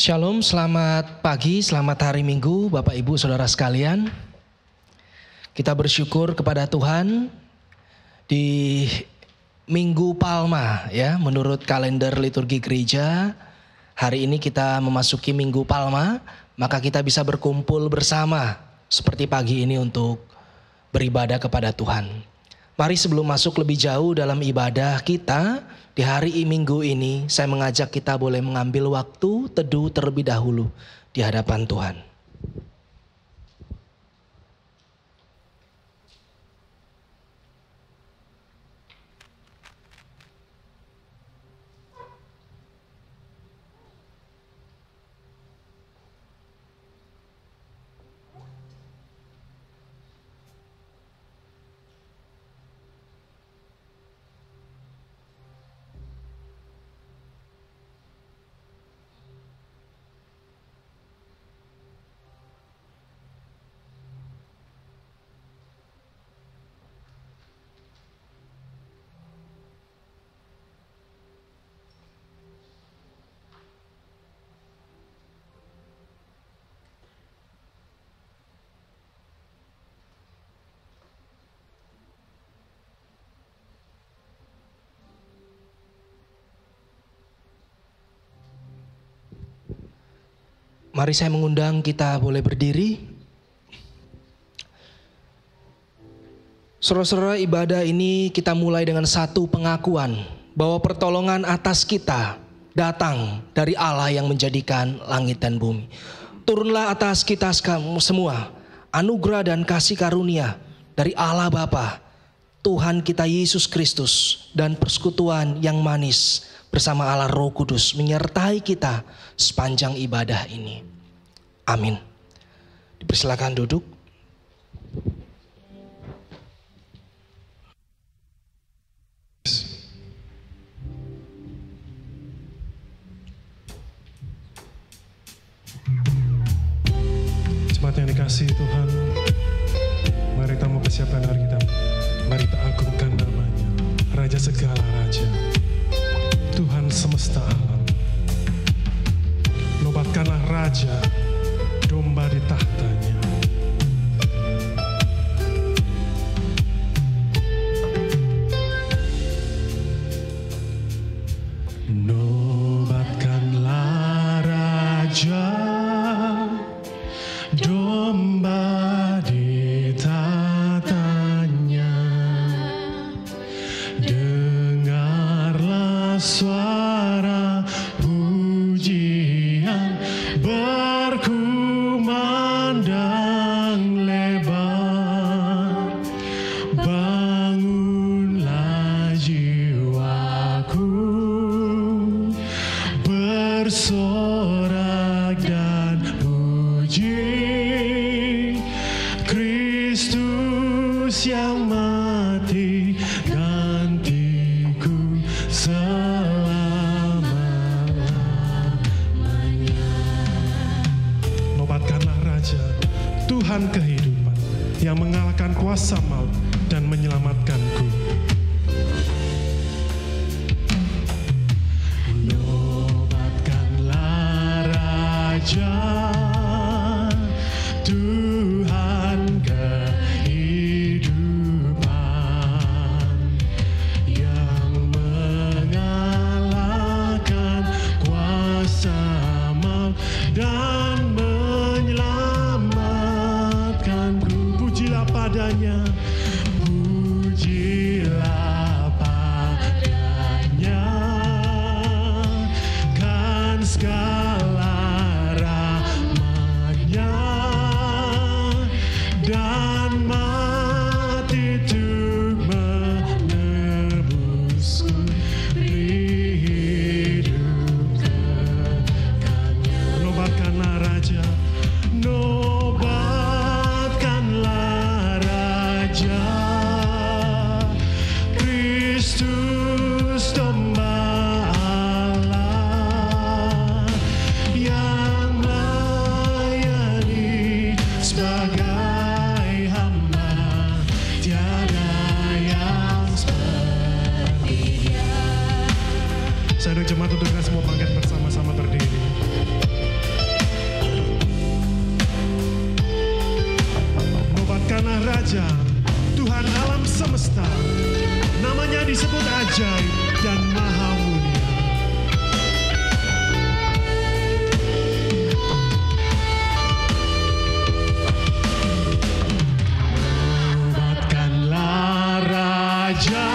Shalom, selamat pagi, selamat hari Minggu Bapak Ibu Saudara sekalian. Kita bersyukur kepada Tuhan di Minggu Palma ya, menurut kalender liturgi gereja. Hari ini kita memasuki Minggu Palma, maka kita bisa berkumpul bersama seperti pagi ini untuk beribadah kepada Tuhan. Mari sebelum masuk lebih jauh dalam ibadah kita di hari Minggu ini, saya mengajak kita boleh mengambil waktu teduh terlebih dahulu di hadapan Tuhan. Mari saya mengundang kita boleh berdiri. Saudara-saudara, ibadah ini kita mulai dengan satu pengakuan bahwa pertolongan atas kita datang dari Allah yang menjadikan langit dan bumi. Turunlah atas kita semua anugerah dan kasih karunia dari Allah Bapa, Tuhan kita Yesus Kristus, dan persekutuan yang manis bersama Allah Roh Kudus menyertai kita sepanjang ibadah ini. Amin. Dipersilakan duduk. Jemaat yang dikasihi Tuhan, mari kita mempersiapkan hari kita. Mari kita agungkan namanya, Raja segala raja, Tuhan semesta alam. Nobatkanlah Raja, domba di tahtanya. Nobatkanlah Raja, domba di tahtanya. Dengarlah suara pujian berkumandang lebar. Bangunlah jiwaku, bersorak dan puji Kristus yang mati gantiku selama-lamanya. Nobatkanlah Raja, Tuhan kehidupan, yang mengalahkan kuasa maut dan menyelamatkanku. Nobatkanlah Raja, Tuhan kehidupan, Saya ajak jemaat untuk kita semua bangkit bersama-sama berdiri. Nobatkanlah Raja, Tuhan alam semesta, namanya disebut ajaib dan maha mulia. Nobatkanlah Raja,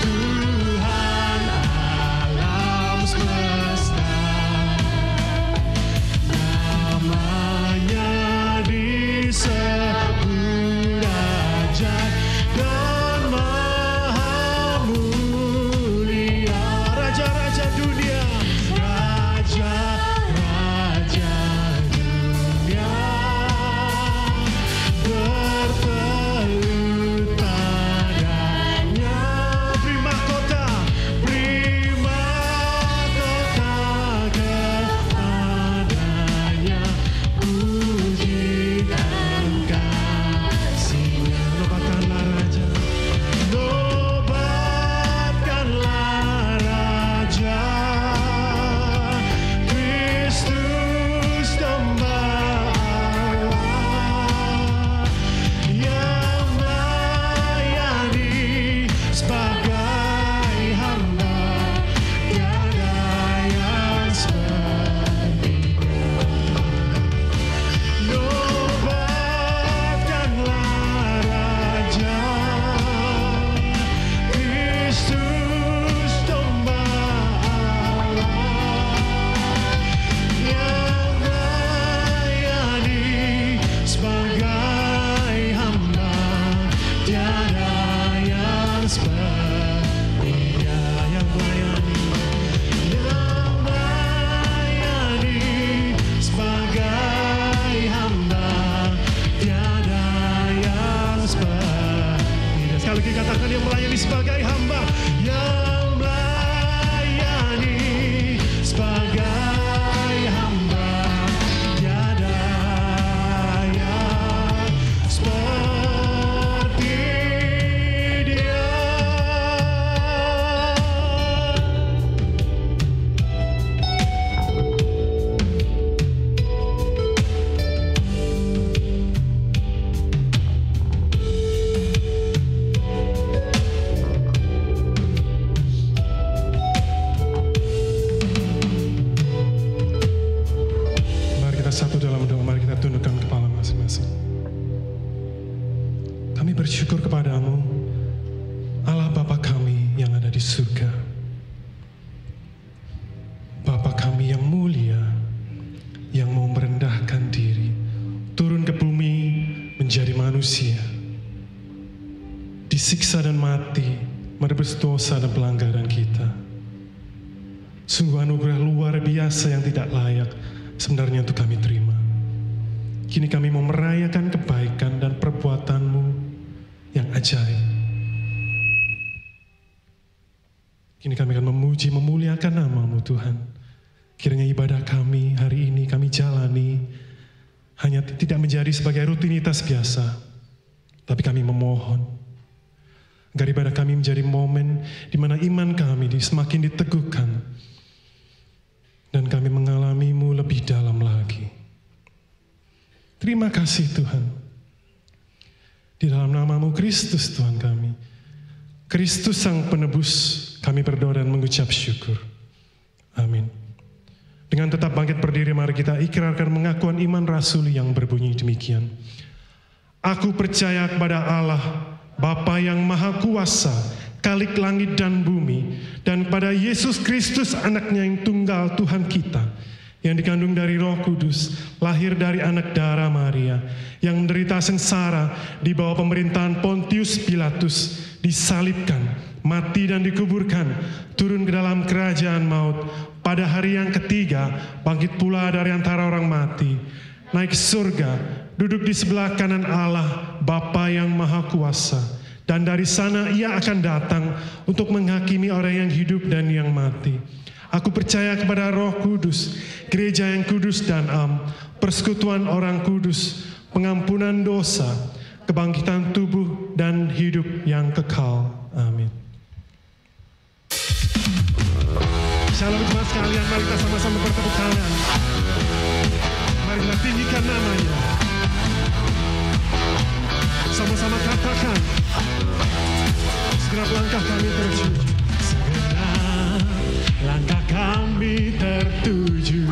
Tuhan alam semesta, namanya disebut ajaib dan maha mulia. Raja-raja dunia, raja-raja dunia bertelut padanya. Beri mahkota kepadanya, puji dan kasih-Nya. Nobatkanlah Raja, nobatkanlah Raja, Kristus domba Allah yang melayani sebagai hamba, tiada yang seperti-Nya. Nobatkanlah Raja, Kristus domba Allah yang melayani sebagai hamba, tiada yang seperti-Nya. Yang melayani sebagai hamba, tiada yang seperti-Nya. Sekali lagi katakan, yang melayani sebagai hamba, yang melayani sebagai hamba, tiada yang seperti Dia. Mari kita satu dalam doa, mari kita tundukkan kepala masing-masing. Kami bersyukur kepadamu, Allah Bapa kami yang ada di surga. Bapa kami yang mulia, yang mau merendahkan diri, turun ke bumi menjadi manusia, disiksa dan mati, menebus dosa dan pelanggaran kita. Sungguh anugerah luar biasa yang tidak layak sebenarnya untuk kami terima. Kini kami mau merayakan kebaikan dan perbuatan-Mu yang ajaib. Kini kami akan memuji, memuliakan nama-Mu Tuhan. Kiranya ibadah kami hari ini kami jalani hanya tidak menjadi sebagai rutinitas biasa, tapi kami memohon agar ibadah kami menjadi momen di mana iman kami semakin diteguhkan dan kami mengalami-Mu lebih dalam lagi. Terima kasih Tuhan. Di dalam nama-Mu Kristus Tuhan kami, Kristus Sang Penebus, kami berdoa dan mengucap syukur. Amin. Dengan tetap bangkit berdiri, mari kita ikrarkan pengakuan iman rasuli yang berbunyi demikian. Aku percaya kepada Allah, Bapa yang Maha Kuasa, Khalik langit dan bumi, dan kepada Yesus Kristus anaknya yang tunggal Tuhan kita, yang dikandung dari Roh Kudus, lahir dari anak darah Maria, yang menderita sengsara di bawah pemerintahan Pontius Pilatus, disalibkan, mati dan dikuburkan, turun ke dalam kerajaan maut, pada hari yang ketiga bangkit pula dari antara orang mati, naik ke surga, duduk di sebelah kanan Allah Bapa yang Maha Kuasa, dan dari sana Ia akan datang untuk menghakimi orang yang hidup dan yang mati. Aku percaya kepada Roh Kudus, gereja yang kudus dan am, persekutuan orang kudus, pengampunan dosa, kebangkitan tubuh dan hidup yang kekal. Amin. Shalom jemaat sekalian, mari kita sama-sama bertepuk tangan. Mari kita tinggikan namanya. Sama-sama katakan, segera langkah kami tertuju. Segera langkah kami tertuju,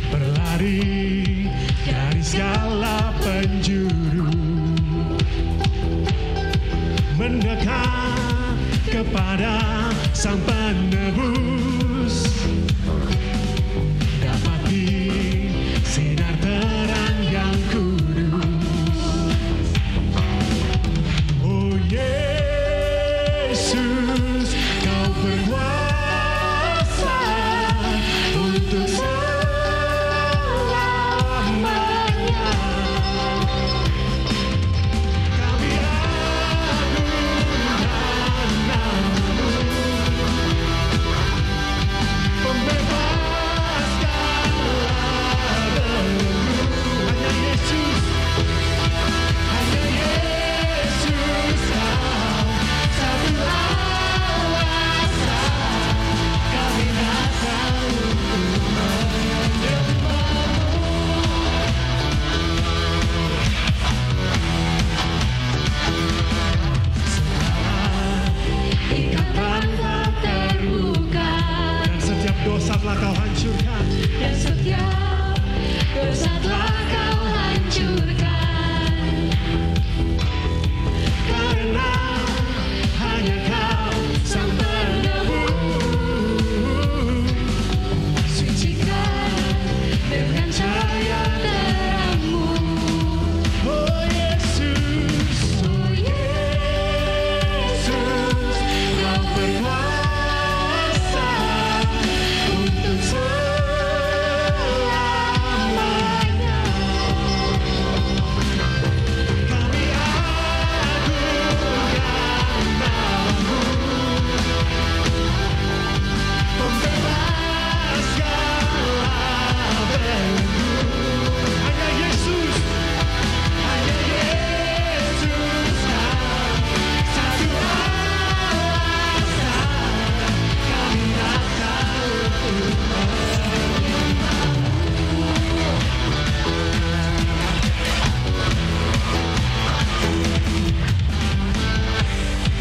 berlari dari segala penjuru, mendekat kepada Sang Penebus, dapati sinar terang yang kudus. Oh Yesus, Kau berkuasa untuk selamanya. Kami agungkan nama-Mu, pembebaskanlah belenggu. Hanya Yesus, hanya Yesus, Kau satu alasan kami datang untuk menyembah-Mu. Ikatan telah terbuka, dan setiap dosa telah Kau hancurkan. dan setiap dosa telah Kau hancurkan. Karena hanya Kau Sang Penebus, Sucikan dengan cahaya terang-Mu. oh Yesus, Oh Yesus, Kau berkuasa untuk selamanya. Kami agungkan nama-Mu, pembebaskanlah belenggu. Hanya Yesus, hanya Yesus, Kau satu alasan kami datang untuk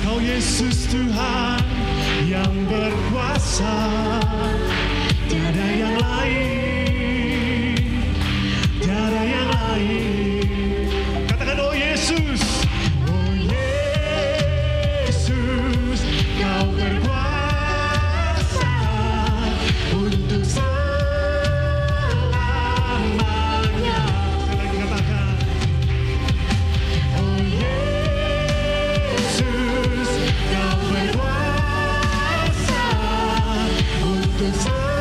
Kau Yesus Tuhan yang berkuasa, tiada yang lain, tiada yang lain. Katakan oh Yesus, oh Yesus, Kau berkuasa untuk selamanya. Sekali lagi katakan, oh Yesus, Kau berkuasa untuk selamanya.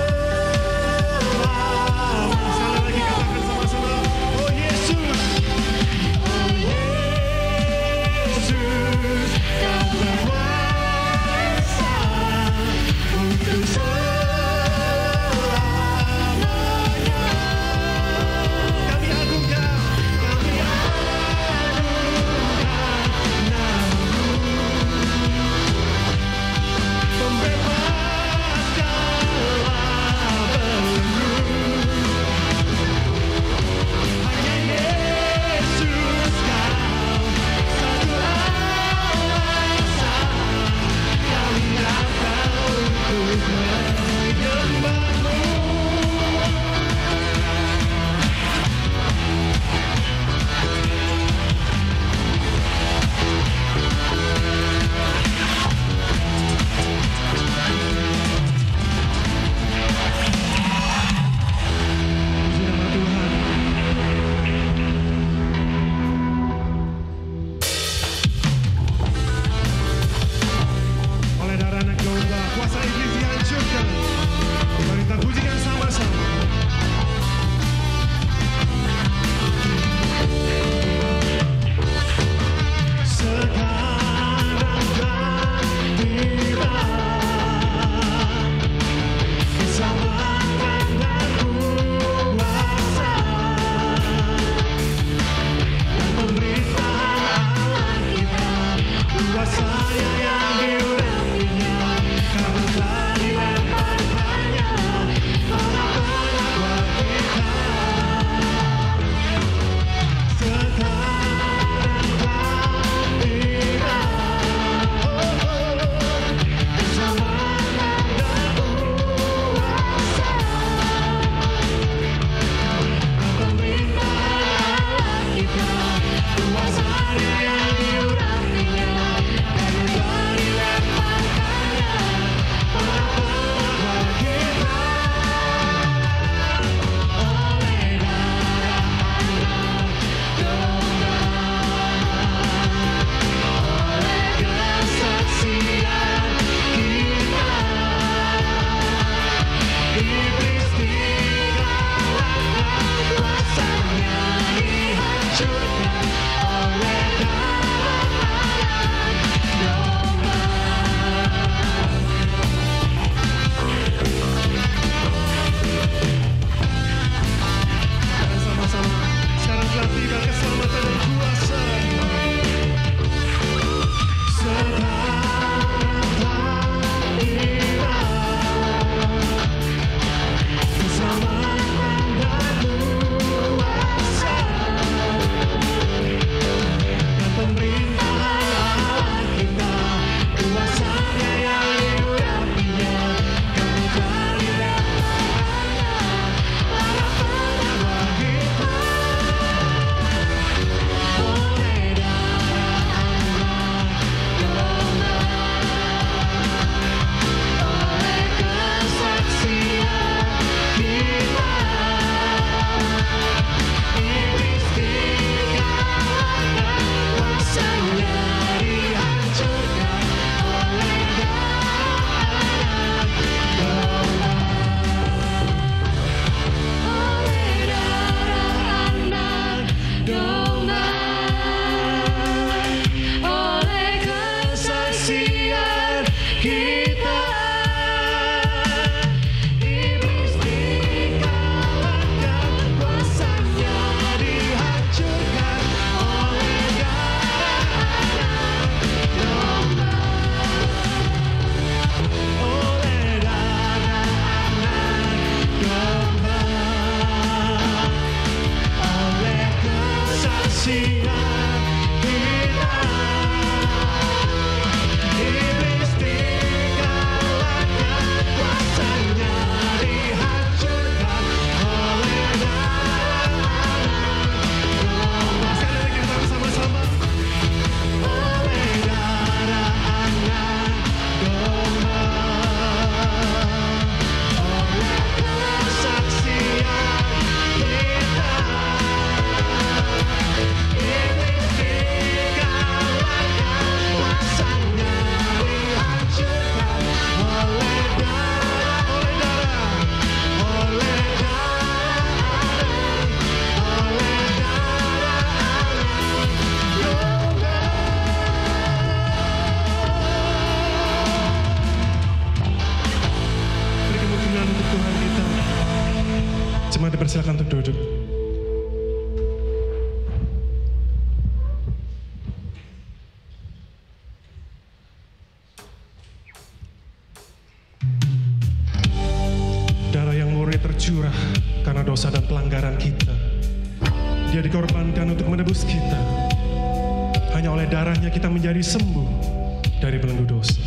tercurah karena dosa dan pelanggaran kita. Dia dikorbankan untuk menebus kita. Hanya oleh darahnya kita menjadi sembuh dari belenggu dosa.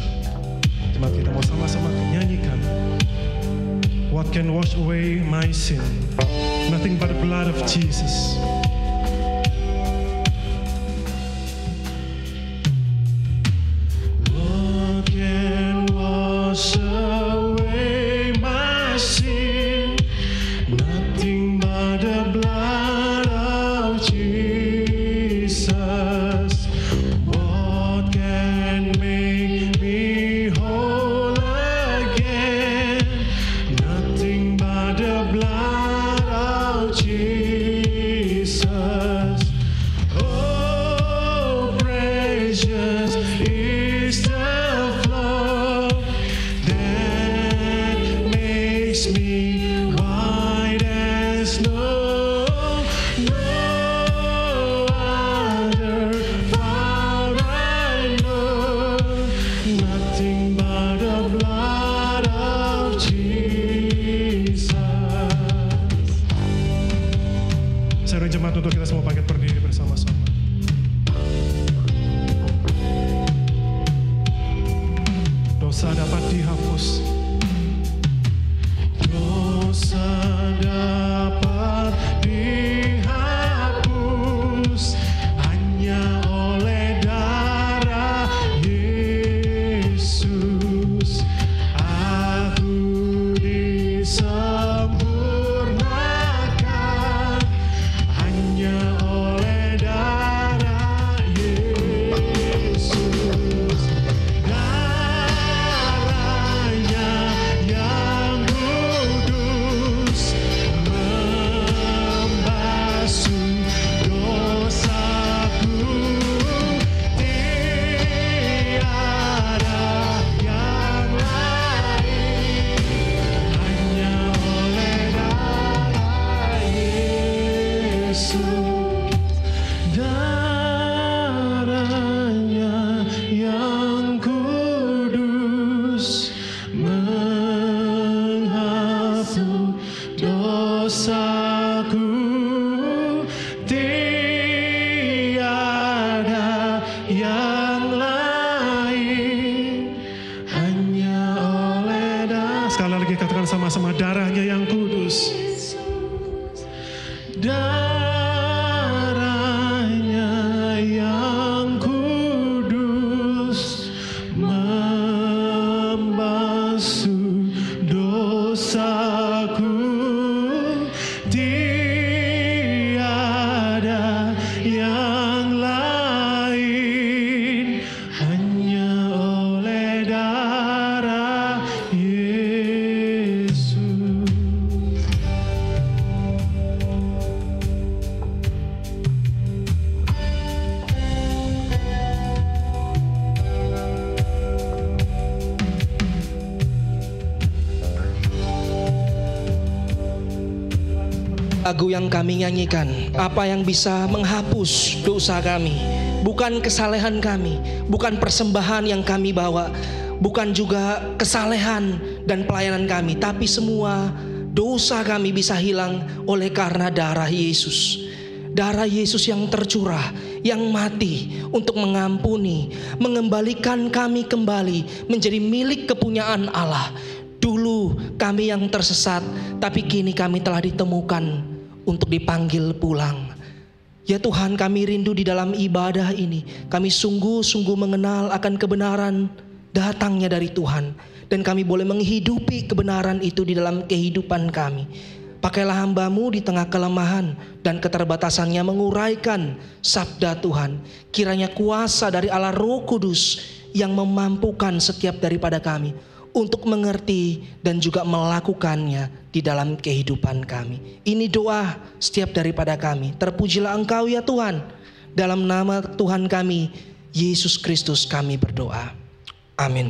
Jemaat kita mau sama-sama nyanyikan. What can wash away my sin? Nothing but the blood of Jesus. What can wash away my sin? Nothing but the blood of Jesus. What can make me whole again? Nothing but the blood of Jesus. Oh, precious is the flow that makes me white as snow. No other fount I know. Nothing but the blood of Jesus. Saya undang jemaat untuk kita semua bangkit berdiri bersama-sama. Dosa dapat dihapus. Dosa dapat dihapus hanya oleh darah Yesus. Aku disempurnakan hanya oleh darah Yesus. Darahnya yang kudus membasuh dosaku. Tiada yang lain hanya oleh darah Yesus. Darahnya yang kudus menghapus dosaku. Tiada yang lain hanya oleh darah. Sekali lagi katakan sama-sama, darahnya yang kudus. Darahnya yang kudus membasuh dosaku. Tiada yang lain hanya oleh darah Yesus. Lagu yang kami nyanyikan, apa yang bisa menghapus dosa kami? Bukan kesalehan kami, bukan persembahan yang kami bawa, bukan juga kesalehan dan pelayanan kami, tapi semua dosa kami bisa hilang oleh karena darah Yesus. Darah Yesus yang tercurah, yang mati untuk mengampuni, mengembalikan kami kembali menjadi milik kepunyaan Allah. Dulu kami yang tersesat, tapi kini kami telah ditemukan untuk dipanggil pulang. Ya Tuhan, kami rindu di dalam ibadah ini. Kami sungguh-sungguh mengenal akan kebenaran datangnya dari Tuhan. Dan kami boleh menghidupi kebenaran itu di dalam kehidupan kami. Pakailah hamba-Mu di tengah kelemahan dan keterbatasannya menguraikan sabda Tuhan. Kiranya kuasa dari Allah Roh Kudus yang memampukan setiap daripada kami untuk mengerti dan juga melakukannya di dalam kehidupan kami. Ini doa setiap daripada kami. Terpujilah Engkau ya Tuhan. Dalam nama Tuhan kami, Yesus Kristus kami berdoa. Amin.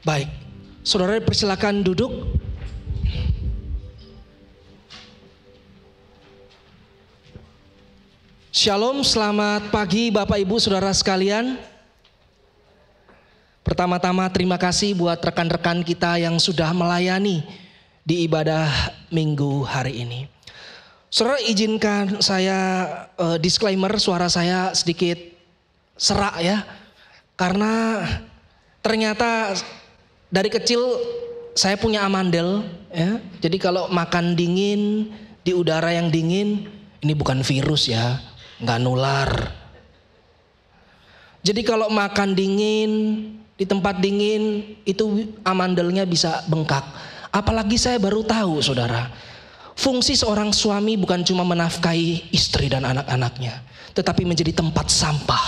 Baik, saudara persilakan duduk. Shalom, selamat pagi Bapak Ibu Saudara sekalian. Pertama-tama terima kasih buat rekan-rekan kita yang sudah melayani di ibadah minggu hari ini. Saudara, izinkan saya disclaimer, suara saya sedikit serak ya. Karena ternyata dari kecil saya punya amandel ya. Jadi kalau makan dingin di udara yang dingin, ini bukan virus ya, nggak nular. Jadi kalau makan dingin di tempat dingin itu amandelnya bisa bengkak. Apalagi saya baru tahu saudara, fungsi seorang suami bukan cuma menafkahi istri dan anak-anaknya, tetapi menjadi tempat sampah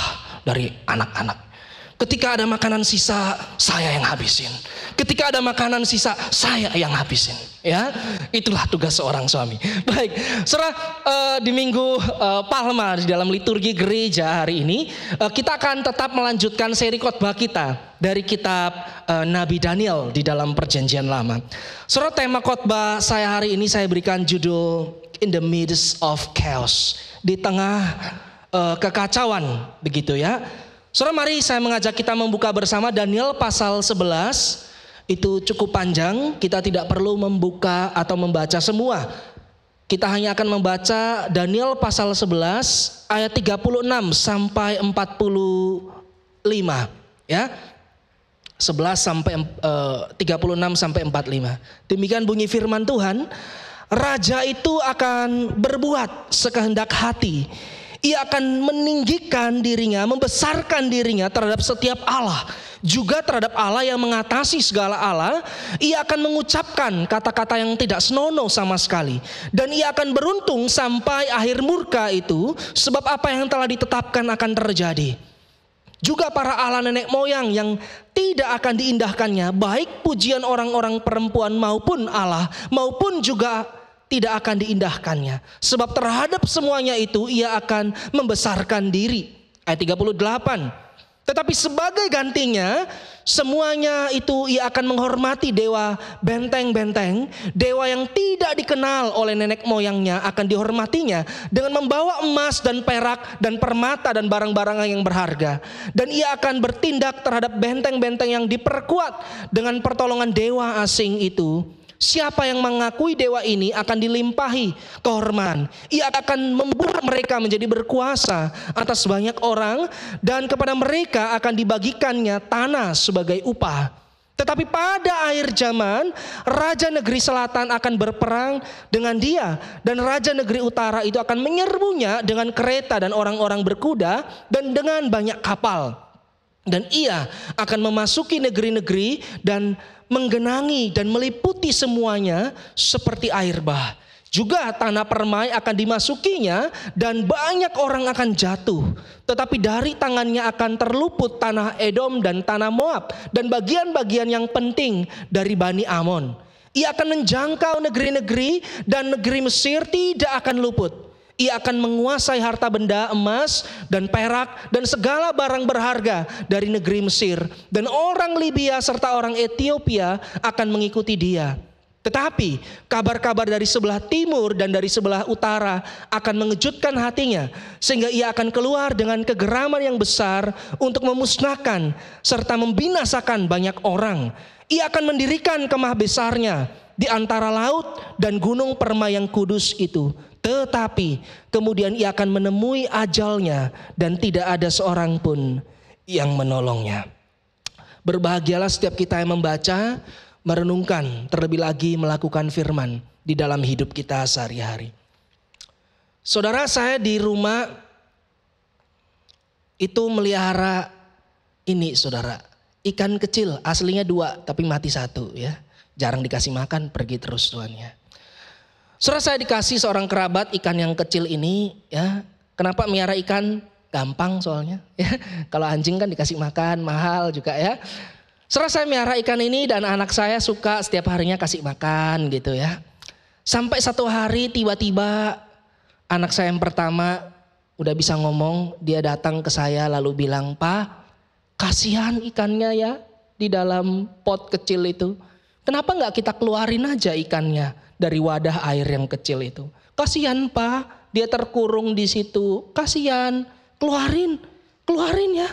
dari anak-anak. Ketika ada makanan sisa, saya yang habisin. Ketika ada makanan sisa, saya yang habisin. Ya, itulah tugas seorang suami. Baik, saudara, di minggu Palma di dalam liturgi gereja hari ini, kita akan tetap melanjutkan seri khotbah kita dari kitab Nabi Daniel di dalam Perjanjian Lama. Saudara, tema khotbah saya hari ini saya berikan judul In the Midst of Chaos, di tengah kekacauan, begitu ya. Saudara, mari saya mengajak kita membuka bersama Daniel pasal 11. Itu cukup panjang, kita tidak perlu membuka atau membaca semua. Kita hanya akan membaca Daniel pasal 11 ayat 36 sampai 45 ya. 11 sampai 36 sampai 45. Demikian bunyi firman Tuhan, raja itu akan berbuat sekehendak hati. Ia akan meninggikan dirinya, membesarkan dirinya terhadap setiap Allah, juga terhadap Allah yang mengatasi segala Allah. Ia akan mengucapkan kata-kata yang tidak senonoh sama sekali, dan ia akan beruntung sampai akhir murka itu, sebab apa yang telah ditetapkan akan terjadi. Juga para Allah nenek moyang yang tidak akan diindahkannya, baik pujian orang-orang perempuan maupun Allah, maupun juga tidak akan diindahkannya. Sebab terhadap semuanya itu ia akan membesarkan diri. Ayat 38. Tetapi sebagai gantinya, semuanya itu ia akan menghormati dewa benteng-benteng. Dewa yang tidak dikenal oleh nenek moyangnya akan dihormatinya dengan membawa emas dan perak dan permata dan barang-barang yang berharga. Dan ia akan bertindak terhadap benteng-benteng yang diperkuat dengan pertolongan dewa asing itu. Siapa yang mengakui dewa ini akan dilimpahi kehormatan. Ia akan membuat mereka menjadi berkuasa atas banyak orang, dan kepada mereka akan dibagikannya tanah sebagai upah. Tetapi pada akhir zaman, raja negeri selatan akan berperang dengan dia, dan raja negeri utara itu akan menyerbunya dengan kereta dan orang-orang berkuda dan dengan banyak kapal. Dan ia akan memasuki negeri-negeri dan menggenangi dan meliputi semuanya seperti air bah. Juga tanah permai akan dimasukinya dan banyak orang akan jatuh. Tetapi dari tangannya akan terluput tanah Edom dan tanah Moab dan bagian-bagian yang penting dari Bani Amon. Ia akan menjangkau negeri-negeri dan negeri Mesir tidak akan luput. Ia akan menguasai harta benda emas dan perak dan segala barang berharga dari negeri Mesir. Dan orang Libya serta orang Ethiopia akan mengikuti dia. Tetapi kabar-kabar dari sebelah timur dan dari sebelah utara akan mengejutkan hatinya. Sehingga ia akan keluar dengan kegeraman yang besar untuk memusnahkan serta membinasakan banyak orang. Ia akan mendirikan kemah besarnya di antara laut dan gunung permai yang kudus itu. Tetapi kemudian ia akan menemui ajalnya dan tidak ada seorang pun yang menolongnya. Berbahagialah setiap kita yang membaca, merenungkan, terlebih lagi melakukan firman di dalam hidup kita sehari-hari. Saudara, saya di rumah itu melihara ini saudara, ikan kecil, aslinya 2 tapi mati 1 ya. Jarang dikasih makan, pergi terus tuannya. Saudara, saya dikasih seorang kerabat ikan yang kecil ini ya. Kenapa melihara ikan? Gampang soalnya ya. Kalau anjing kan dikasih makan, mahal juga ya. Saudara, saya melihara ikan ini dan anak saya suka setiap harinya kasih makan gitu ya. Sampai satu hari tiba-tiba anak saya yang pertama udah bisa ngomong, dia datang ke saya lalu bilang, "Pak, kasihan ikannya ya di dalam pot kecil itu. Kenapa nggak kita keluarin aja ikannya dari wadah air yang kecil itu? Kasihan Pak, dia terkurung di situ. Kasihan, keluarin ya."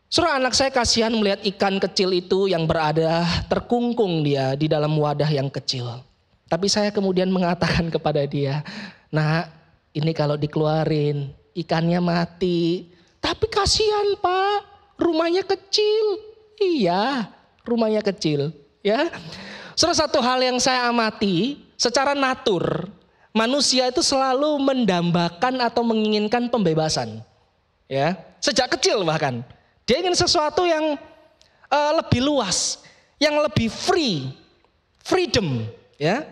Saudara, anak saya kasihan melihat ikan kecil itu yang berada terkungkung dia di dalam wadah yang kecil. Tapi saya kemudian mengatakan kepada dia, "Nak, ini kalau dikeluarin ikannya mati." "Tapi kasihan Pak, rumahnya kecil." "Iya, rumahnya kecil." Ya, saudara, satu hal yang saya amati secara natur, manusia itu selalu mendambakan atau menginginkan pembebasan. Ya, sejak kecil bahkan. Dia ingin sesuatu yang lebih luas, yang lebih free, freedom, ya,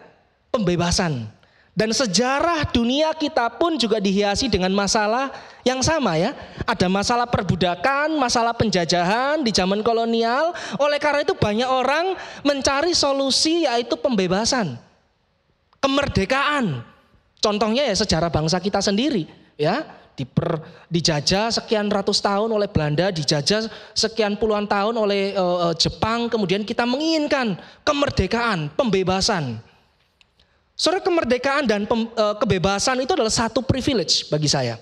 pembebasan. Dan sejarah dunia kita pun juga dihiasi dengan masalah yang sama ya. Ada masalah perbudakan, masalah penjajahan di zaman kolonial. Oleh karena itu banyak orang mencari solusi yaitu pembebasan, kemerdekaan. Contohnya ya sejarah bangsa kita sendiri ya. Dijajah sekian ratus tahun oleh Belanda, dijajah sekian puluhan tahun oleh Jepang, kemudian kita menginginkan kemerdekaan, pembebasan. Saudara, kemerdekaan dan kebebasan itu adalah satu privilege bagi saya.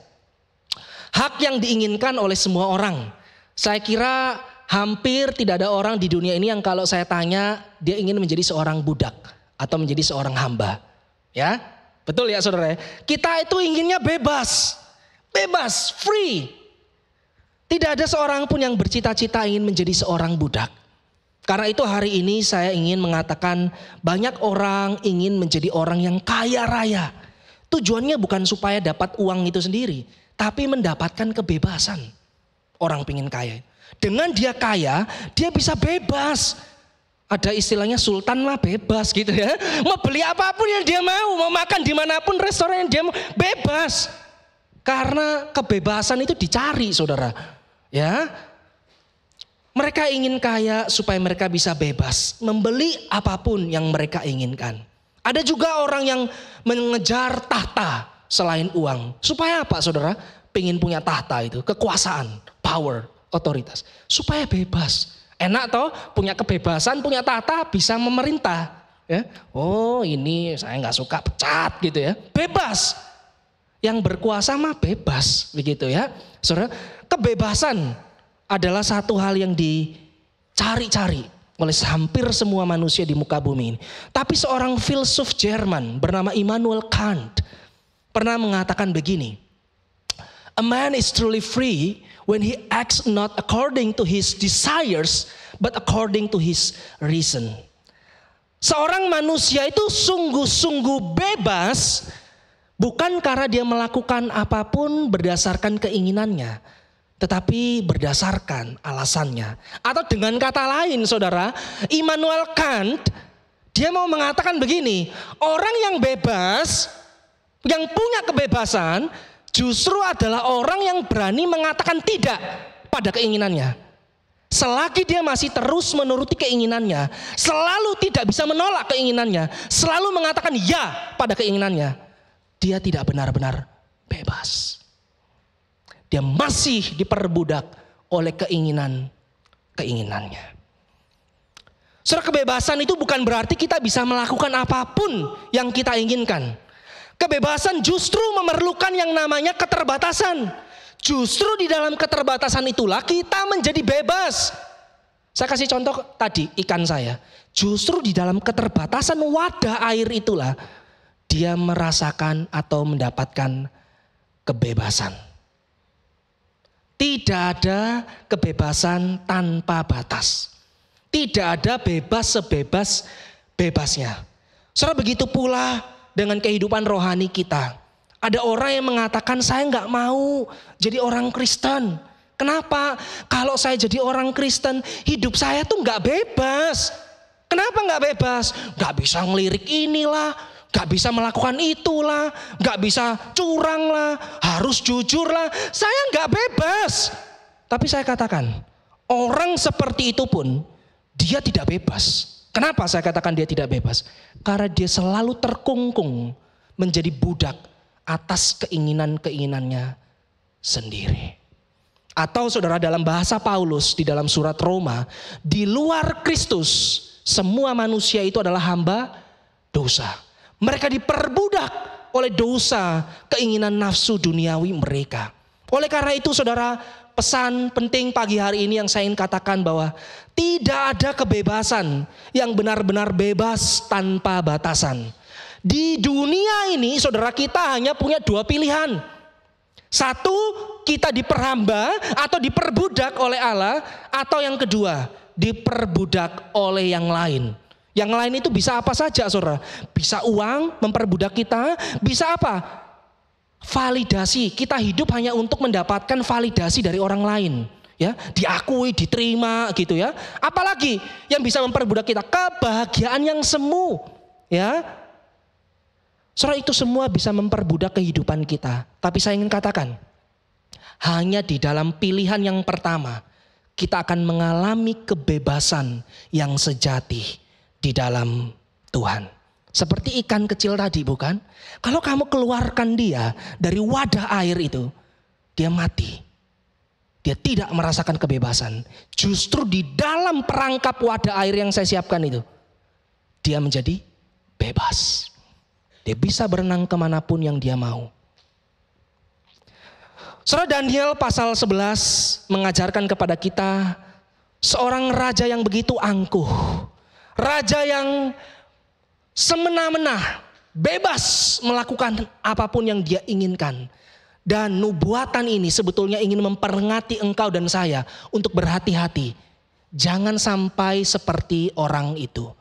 Hak yang diinginkan oleh semua orang. Saya kira hampir tidak ada orang di dunia ini yang kalau saya tanya dia ingin menjadi seorang budak atau menjadi seorang hamba. Ya, betul ya saudara. Kita itu inginnya bebas. Bebas, free. Tidak ada seorang pun yang bercita-cita ingin menjadi seorang budak. Karena itu hari ini saya ingin mengatakan banyak orang ingin menjadi orang yang kaya raya. Tujuannya bukan supaya dapat uang itu sendiri, tapi mendapatkan kebebasan. Orang pengen kaya. Dengan dia kaya, dia bisa bebas. Ada istilahnya sultan lah bebas gitu ya. Mau beli apapun yang dia mau makan dimanapun restoran yang dia mau, bebas. Karena kebebasan itu dicari saudara. Ya, mereka ingin kaya supaya mereka bisa bebas. Membeli apapun yang mereka inginkan. Ada juga orang yang mengejar tahta selain uang. Supaya apa saudara? Pengen punya tahta itu. Kekuasaan, power, otoritas. Supaya bebas. Enak toh punya kebebasan, punya tahta, bisa memerintah. Ya. Oh ini saya gak suka, pecat gitu ya. Bebas. Yang berkuasa mah bebas begitu ya. Saudara, kebebasan adalah satu hal yang dicari-cari oleh hampir semua manusia di muka bumi ini. Tapi seorang filsuf Jerman bernama Immanuel Kant pernah mengatakan begini. A man is truly free when he acts not according to his desires but according to his reason. Seorang manusia itu sungguh-sungguh bebas bukan karena dia melakukan apapun berdasarkan keinginannya, tetapi berdasarkan alasannya. Atau dengan kata lain saudara, Immanuel Kant dia mau mengatakan begini, orang yang bebas, yang punya kebebasan justru adalah orang yang berani mengatakan tidak pada keinginannya. Selagi dia masih terus menuruti keinginannya, selalu tidak bisa menolak keinginannya, selalu mengatakan ya pada keinginannya, dia tidak benar-benar bebas. Dia masih diperbudak oleh keinginannya. Saudara, kebebasan itu bukan berarti kita bisa melakukan apapun yang kita inginkan. Kebebasan justru memerlukan yang namanya keterbatasan. Justru di dalam keterbatasan itulah kita menjadi bebas. Saya kasih contoh tadi ikan saya. Justru di dalam keterbatasan wadah air itulah dia merasakan atau mendapatkan kebebasan. Tidak ada kebebasan tanpa batas. Tidak ada bebas sebebas-bebasnya. Saudara, begitu pula dengan kehidupan rohani kita. Ada orang yang mengatakan saya nggak mau jadi orang Kristen. Kenapa? Kalau saya jadi orang Kristen, hidup saya tuh nggak bebas. Kenapa nggak bebas? Nggak bisa ngelirik inilah, nggak bisa melakukan itulah, nggak bisa curang lah, harus jujur lah. Saya nggak bebas. Tapi saya katakan, orang seperti itu pun dia tidak bebas. Kenapa saya katakan dia tidak bebas? Karena dia selalu terkungkung menjadi budak atas keinginan-keinginannya sendiri. Atau saudara, dalam bahasa Paulus di dalam surat Roma, di luar Kristus semua manusia itu adalah hamba dosa. Mereka diperbudak oleh dosa, keinginan nafsu duniawi mereka. Oleh karena itu saudara, pesan penting pagi hari ini yang saya ingin katakan bahwa tidak ada kebebasan yang benar-benar bebas tanpa batasan. Di dunia ini saudara, kita hanya punya dua pilihan. Satu, kita diperhamba atau diperbudak oleh Allah. Atau yang kedua, diperbudak oleh yang lain. Yang lain itu bisa apa saja saudara. Bisa uang memperbudak kita, bisa apa? Validasi, kita hidup hanya untuk mendapatkan validasi dari orang lain, ya, diakui, diterima gitu ya. Apalagi yang bisa memperbudak kita? Kebahagiaan yang semu, ya. Saudara, itu semua bisa memperbudak kehidupan kita. Tapi saya ingin katakan, hanya di dalam pilihan yang pertama kita akan mengalami kebebasan yang sejati di dalam Tuhan. Seperti ikan kecil tadi, bukan? Kalau kamu keluarkan dia dari wadah air itu, dia mati. Dia tidak merasakan kebebasan. Justru di dalam perangkap wadah air yang saya siapkan itu, dia menjadi bebas. Dia bisa berenang kemanapun yang dia mau. Surah Daniel pasal 11 mengajarkan kepada kita seorang raja yang begitu angkuh. Raja yang semena-mena, bebas melakukan apapun yang dia inginkan. Dan nubuatan ini sebetulnya ingin memperingati engkau dan saya untuk berhati-hati. Jangan sampai seperti orang itu.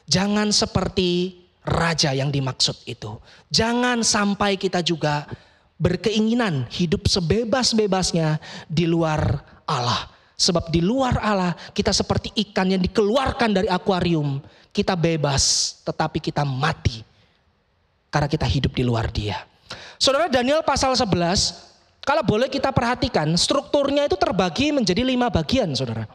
Jangan seperti raja yang dimaksud itu. Jangan sampai kita juga berkeinginan hidup sebebas-bebasnya di luar Allah. Sebab di luar Allah kita seperti ikan yang dikeluarkan dari akuarium. Kita bebas tetapi kita mati karena kita hidup di luar Dia. Saudara, Daniel pasal 11, kalau boleh kita perhatikan strukturnya itu terbagi menjadi 5 bagian saudara.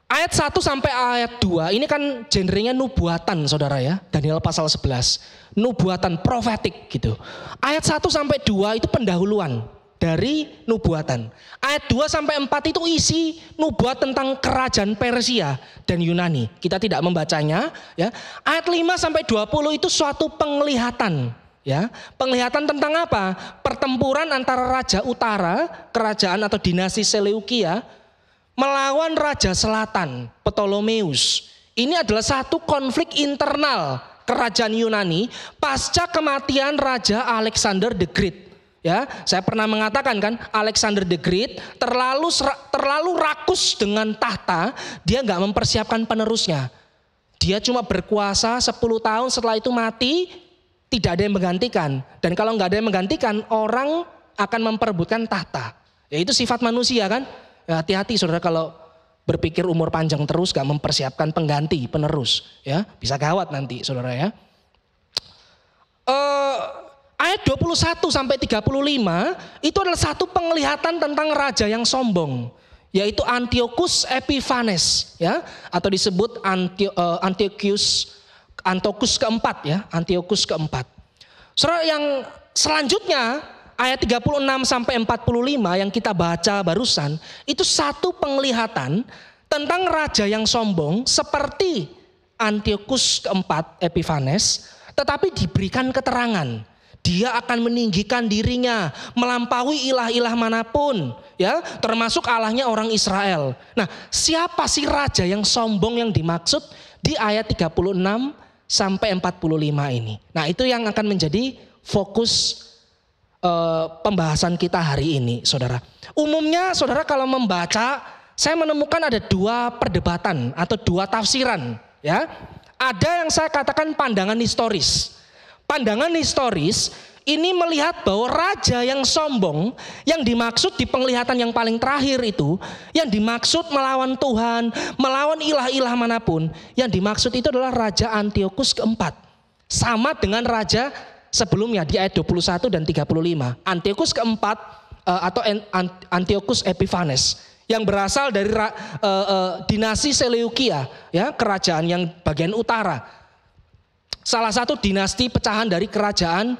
Ayat 1 sampai ayat 2 ini kan genrenya nubuatan saudara ya. Daniel pasal 11, nubuatan profetik gitu. Ayat 1 sampai 2 itu pendahuluan dari nubuatan. Ayat 2 sampai 4 itu isi nubuat tentang kerajaan Persia dan Yunani. Kita tidak membacanya ya. Ayat 5 sampai 20 itu suatu penglihatan ya. Penglihatan tentang apa? Pertempuran antara raja utara, kerajaan atau dinasti Seleukia melawan raja selatan, Ptolemeus. Ini adalah satu konflik internal kerajaan Yunani pasca kematian Raja Alexander the Great. Ya, saya pernah mengatakan kan, Alexander the Great terlalu rakus dengan tahta, dia nggak mempersiapkan penerusnya. Dia cuma berkuasa 10 tahun, setelah itu mati, tidak ada yang menggantikan. Dan kalau nggak ada yang menggantikan, orang akan memperebutkan tahta. Ya itu sifat manusia kan. Ya, hati-hati saudara kalau berpikir umur panjang terus nggak mempersiapkan pengganti, penerus. Ya, bisa gawat nanti saudara ya. Ayat 21 sampai 35 itu adalah satu penglihatan tentang raja yang sombong, yaitu Antiochus Epiphanes ya, atau disebut Antiochus keempat ya, Antiochus keempat. Saudara, yang selanjutnya ayat 36 sampai 45 yang kita baca barusan itu satu penglihatan tentang raja yang sombong seperti Antiochus keempat Epiphanes, tetapi diberikan keterangan. Dia akan meninggikan dirinya melampaui ilah-ilah manapun ya, termasuk Allahnya orang Israel. Nah, siapa sih raja yang sombong yang dimaksud di ayat 36 sampai 45 ini? Nah, itu yang akan menjadi fokus pembahasan kita hari ini, saudara. Umumnya saudara kalau membaca, saya menemukan ada 2 perdebatan atau 2 tafsiran ya. Ada yang saya katakan pandangan historis. Pandangan historis ini melihat bahwa raja yang sombong yang dimaksud di penglihatan yang paling terakhir itu, yang dimaksud melawan Tuhan, melawan ilah-ilah manapun, yang dimaksud itu adalah Raja Antiochus keempat. Sama dengan raja sebelumnya di ayat 21 dan 35. Antiochus keempat atau Antiochus Epiphanes yang berasal dari dinasti Seleukia ya, kerajaan yang bagian utara. Salah satu dinasti pecahan dari kerajaan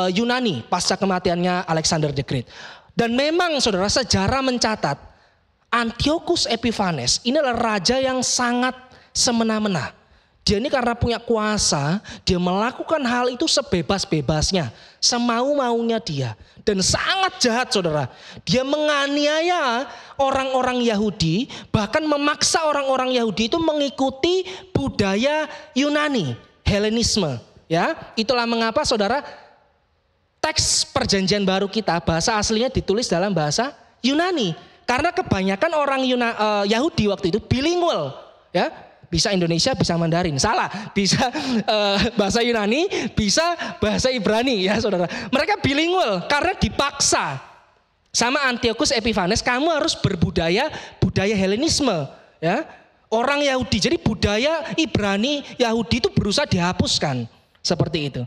Yunani pasca kematiannya Alexander the Great. Dan memang saudara, sejarah mencatat Antiochus Epiphanes ini adalah raja yang sangat semena-mena. Dia ini karena punya kuasa, dia melakukan hal itu sebebas-bebasnya, semau-maunya dia. Dan sangat jahat saudara. Dia menganiaya orang-orang Yahudi, bahkan memaksa orang-orang Yahudi itu mengikuti budaya Yunani, Helenisme. Ya, itulah mengapa saudara teks perjanjian baru kita bahasa aslinya ditulis dalam bahasa Yunani. Karena kebanyakan orang Yahudi waktu itu bilingual, ya. Bisa Indonesia, bisa Mandarin. Salah, bisa bahasa Yunani, bisa bahasa Ibrani ya saudara. Mereka bilingual karena dipaksa sama Antiochus Epiphanes, kamu harus budaya Helenisme ya. Orang Yahudi, jadi budaya Ibrani Yahudi itu berusaha dihapuskan. Seperti itu.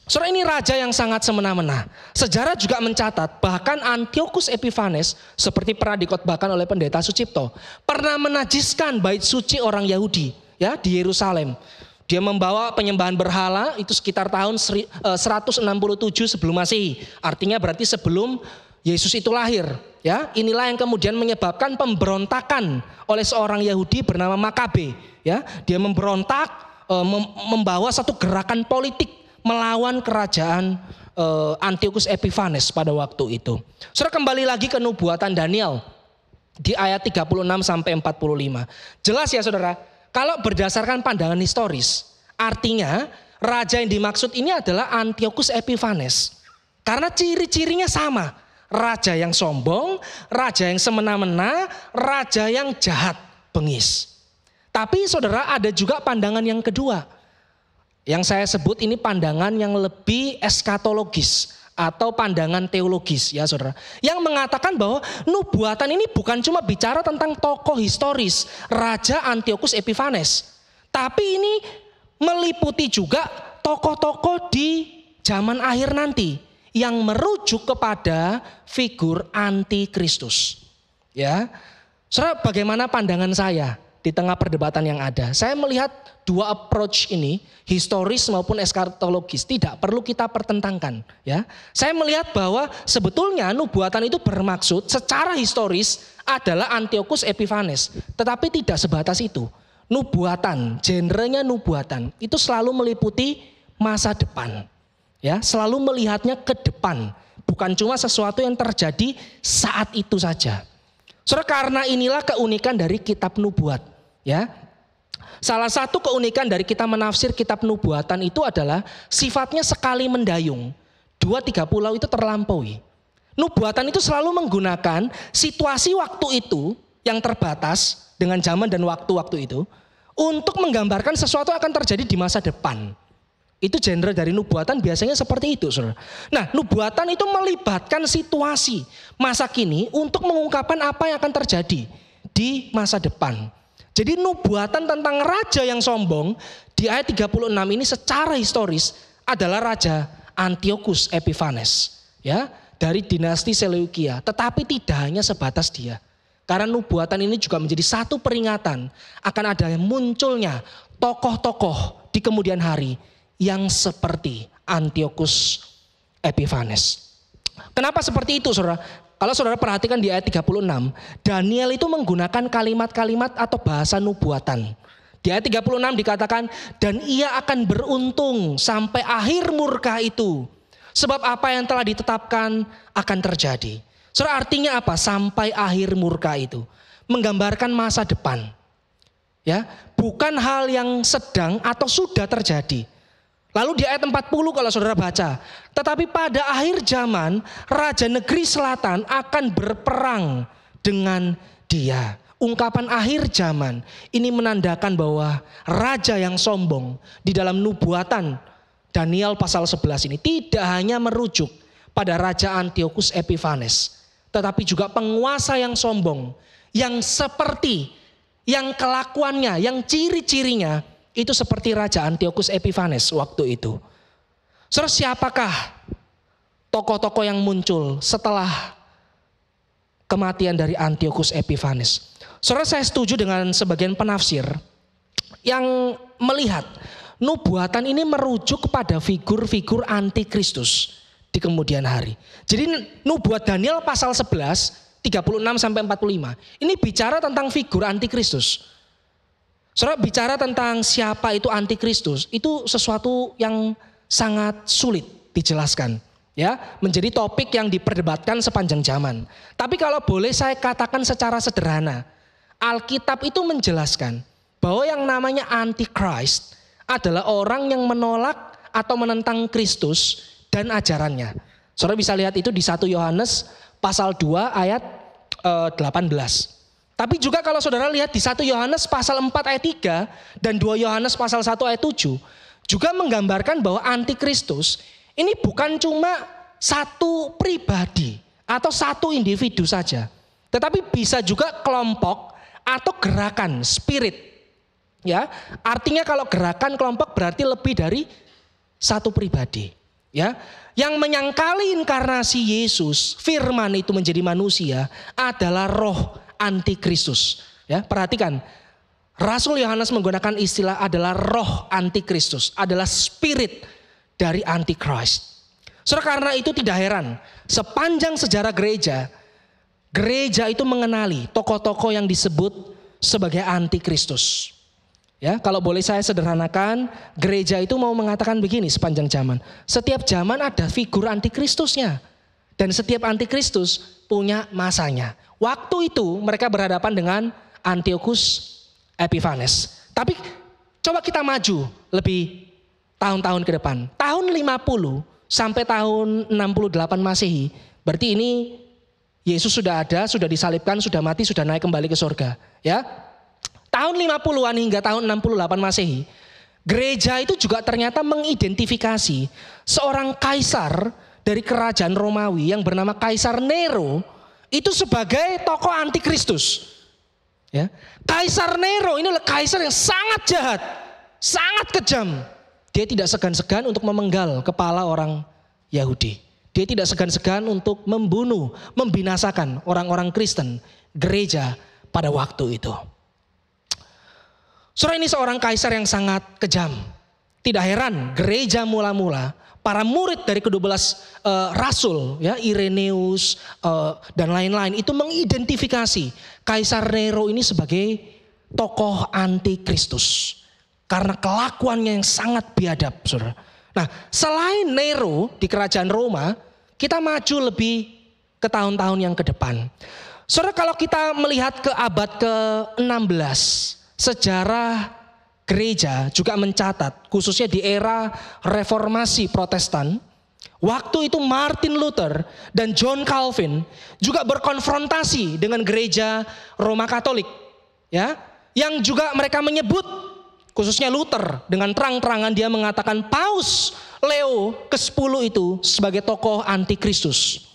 Saudara, ini raja yang sangat semena-mena. Sejarah juga mencatat bahkan Antiochus Epiphanes seperti pernah dikotbahkan oleh pendeta Sucipto pernah menajiskan bait suci orang Yahudi ya di Yerusalem. Dia membawa penyembahan berhala itu sekitar tahun 167 sebelum Masehi. Artinya berarti sebelum Yesus itu lahir ya. Inilah yang kemudian menyebabkan pemberontakan oleh seorang Yahudi bernama Makabe ya. Dia memberontak, membawa satu gerakan politik melawan kerajaan Antiochus Epiphanes pada waktu itu. Saudara, kembali lagi ke nubuatan Daniel di ayat 36 sampai 45. Jelas ya saudara, kalau berdasarkan pandangan historis, artinya raja yang dimaksud ini adalah Antiochus Epiphanes. Karena ciri-cirinya sama, raja yang sombong, raja yang semena-mena, raja yang jahat, bengis. Tapi saudara, ada juga pandangan yang kedua. Yang saya sebut ini pandangan yang lebih eskatologis atau pandangan teologis ya saudara. Yang mengatakan bahwa nubuatan ini bukan cuma bicara tentang tokoh historis Raja Antiochus Epiphanes. Tapi ini meliputi juga tokoh-tokoh di zaman akhir nanti yang merujuk kepada figur antikristus. Ya. Saudara, bagaimana pandangan saya di tengah perdebatan yang ada? Saya melihat dua approach ini, historis maupun eskatologis, tidak perlu kita pertentangkan. Ya, saya melihat bahwa sebetulnya nubuatan itu bermaksud secara historis adalah Antiochus Epiphanes, tetapi tidak sebatas itu. Nubuatan, genrenya nubuatan itu selalu meliputi masa depan. Ya, selalu melihatnya ke depan, bukan cuma sesuatu yang terjadi saat itu saja. Saudara, karena inilah keunikan dari kitab nubuat. Ya, salah satu keunikan dari kita menafsir kitab nubuatan itu adalah sifatnya sekali mendayung. 2-3 pulau itu terlampaui. Nubuatan itu selalu menggunakan situasi waktu itu yang terbatas dengan zaman dan waktu-waktu itu untuk menggambarkan sesuatu yang akan terjadi di masa depan. Itu genre dari nubuatan biasanya seperti itu, saudara. Nah, nubuatan itu melibatkan situasi masa kini untuk mengungkapkan apa yang akan terjadi di masa depan. Jadi nubuatan tentang raja yang sombong di ayat 36 ini secara historis adalah Raja Antiochus Epiphanes. Ya, dari dinasti Seleukia. Tetapi tidak hanya sebatas dia. Karena nubuatan ini juga menjadi satu peringatan akan ada munculnya tokoh-tokoh di kemudian hari yang seperti Antiochus Epiphanes. Kenapa seperti itu, saudara? Kalau saudara perhatikan di ayat 36, Daniel itu menggunakan kalimat-kalimat atau bahasa nubuatan. Di ayat 36 dikatakan, dan ia akan beruntung sampai akhir murka itu. Sebab apa yang telah ditetapkan akan terjadi. Saudara, artinya apa? Sampai akhir murka itu. Menggambarkan masa depan. Ya, bukan hal yang sedang atau sudah terjadi. Lalu di ayat 40 kalau saudara baca, tetapi pada akhir zaman raja negeri selatan akan berperang dengan dia. Ungkapan akhir zaman ini menandakan bahwa raja yang sombong di dalam nubuatan Daniel pasal 11 ini tidak hanya merujuk pada Raja Antiochus Epiphanes, tetapi juga penguasa yang sombong, yang seperti, yang kelakuannya, yang ciri-cirinya itu seperti Raja Antiochus Epiphanes waktu itu. Saudara, siapakah tokoh-tokoh yang muncul setelah kematian dari Antiochus Epiphanes? Saudara, saya setuju dengan sebagian penafsir yang melihat nubuatan ini merujuk kepada figur-figur antikristus di kemudian hari. Jadi nubuat Daniel pasal 11, 36 sampai 45. Ini bicara tentang figur antikristus. Saudara, bicara tentang siapa itu antikristus, itu sesuatu yang sangat sulit dijelaskan. Ya, menjadi topik yang diperdebatkan sepanjang zaman. Tapi kalau boleh saya katakan secara sederhana, Alkitab itu menjelaskan bahwa yang namanya antichrist adalah orang yang menolak atau menentang Kristus dan ajarannya. Saudara bisa lihat itu di 1 Yohanes pasal 2 ayat 18. Tapi juga kalau saudara lihat di 1 Yohanes pasal 4 ayat 3 dan 2 Yohanes pasal 1 ayat 7 juga menggambarkan bahwa antikristus ini bukan cuma satu pribadi atau satu individu saja, tetapi bisa juga kelompok atau gerakan spirit. Ya, artinya kalau gerakan kelompok berarti lebih dari satu pribadi. Ya, yang menyangkali inkarnasi Yesus, firman itu menjadi manusia adalah roh antikristus. Ya, perhatikan, Rasul Yohanes menggunakan istilah adalah roh antikristus, adalah spirit dari antichrist. Saudara, karena itu tidak heran sepanjang sejarah gereja itu mengenali tokoh-tokoh yang disebut sebagai antikristus. Ya, kalau boleh saya sederhanakan, gereja itu mau mengatakan begini sepanjang zaman. Setiap zaman ada figur antikristusnya. Dan setiap antikristus punya masanya. Waktu itu mereka berhadapan dengan Antiochus Epiphanes. Tapi coba kita maju lebih tahun-tahun ke depan. Tahun 50 sampai tahun 68 Masehi. Berarti ini Yesus sudah ada, sudah disalibkan, sudah mati, sudah naik kembali ke surga. Ya. Tahun 50-an hingga tahun 68 Masehi. Gereja itu juga ternyata mengidentifikasi seorang kaisar dari kerajaan Romawi yang bernama Kaisar Nero itu sebagai tokoh antikristus. Ya. Kaisar Nero ini adalah kaisar yang sangat jahat, sangat kejam. Dia tidak segan-segan untuk memenggal kepala orang Yahudi. Dia tidak segan-segan untuk membunuh, membinasakan orang-orang Kristen, gereja pada waktu itu. Saudara, ini seorang kaisar yang sangat kejam. Tidak heran gereja mula-mula, para murid dari ke-12 rasul, ya, Ireneus dan lain-lain itu mengidentifikasi Kaisar Nero ini sebagai tokoh antikristus. Karena kelakuannya yang sangat biadab, saudara. Nah, selain Nero di kerajaan Roma, kita maju lebih ke tahun-tahun yang ke depan. Saudara, kalau kita melihat ke abad ke-16, sejarah gereja juga mencatat, khususnya di era reformasi Protestan, waktu itu Martin Luther dan John Calvin juga berkonfrontasi dengan gereja Roma Katolik, ya, yang juga mereka menyebut, khususnya Luther dengan terang-terangan dia mengatakan Paus Leo ke-10 itu sebagai tokoh antikristus.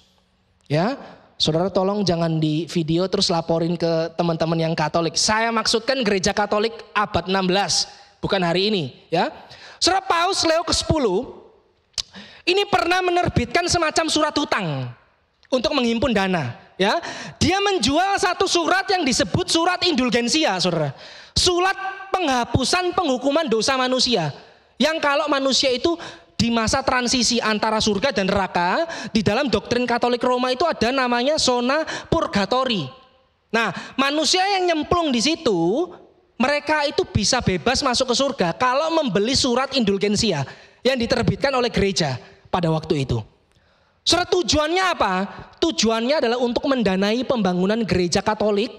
Ya, saudara tolong jangan di video terus laporin ke teman-teman yang Katolik. Saya maksudkan gereja Katolik abad 16, bukan hari ini. Ya, saudara, Paus Leo ke-10 ini pernah menerbitkan semacam surat hutang untuk menghimpun dana. Ya, dia menjual satu surat yang disebut surat indulgensia, saudara. Surat penghapusan penghukuman dosa manusia. Yang kalau manusia itu di masa transisi antara surga dan neraka, di dalam doktrin Katolik Roma itu ada namanya zona purgatori. Nah, manusia yang nyemplung di situ, mereka itu bisa bebas masuk ke surga kalau membeli surat indulgensia yang diterbitkan oleh gereja pada waktu itu. Surat tujuannya apa? Tujuannya adalah untuk mendanai pembangunan gereja Katolik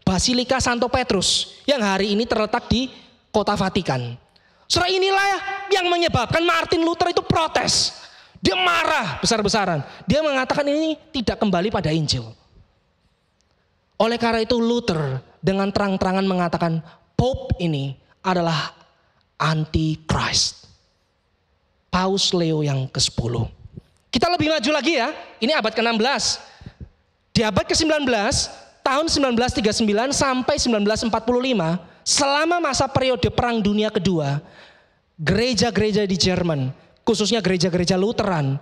Basilika Santo Petrus yang hari ini terletak di kota Vatikan. Saudara, inilah yang menyebabkan Martin Luther itu protes. Dia marah besar-besaran. Dia mengatakan ini tidak kembali pada Injil. Oleh karena itu Luther dengan terang-terangan mengatakan Pope ini adalah anti-Christ. Paus Leo yang ke-10. Kita lebih maju lagi ya. Ini abad ke-16. Di abad ke-19, tahun 1939 sampai 1945, selama masa periode Perang Dunia Kedua, gereja-gereja di Jerman, khususnya gereja-gereja Lutheran,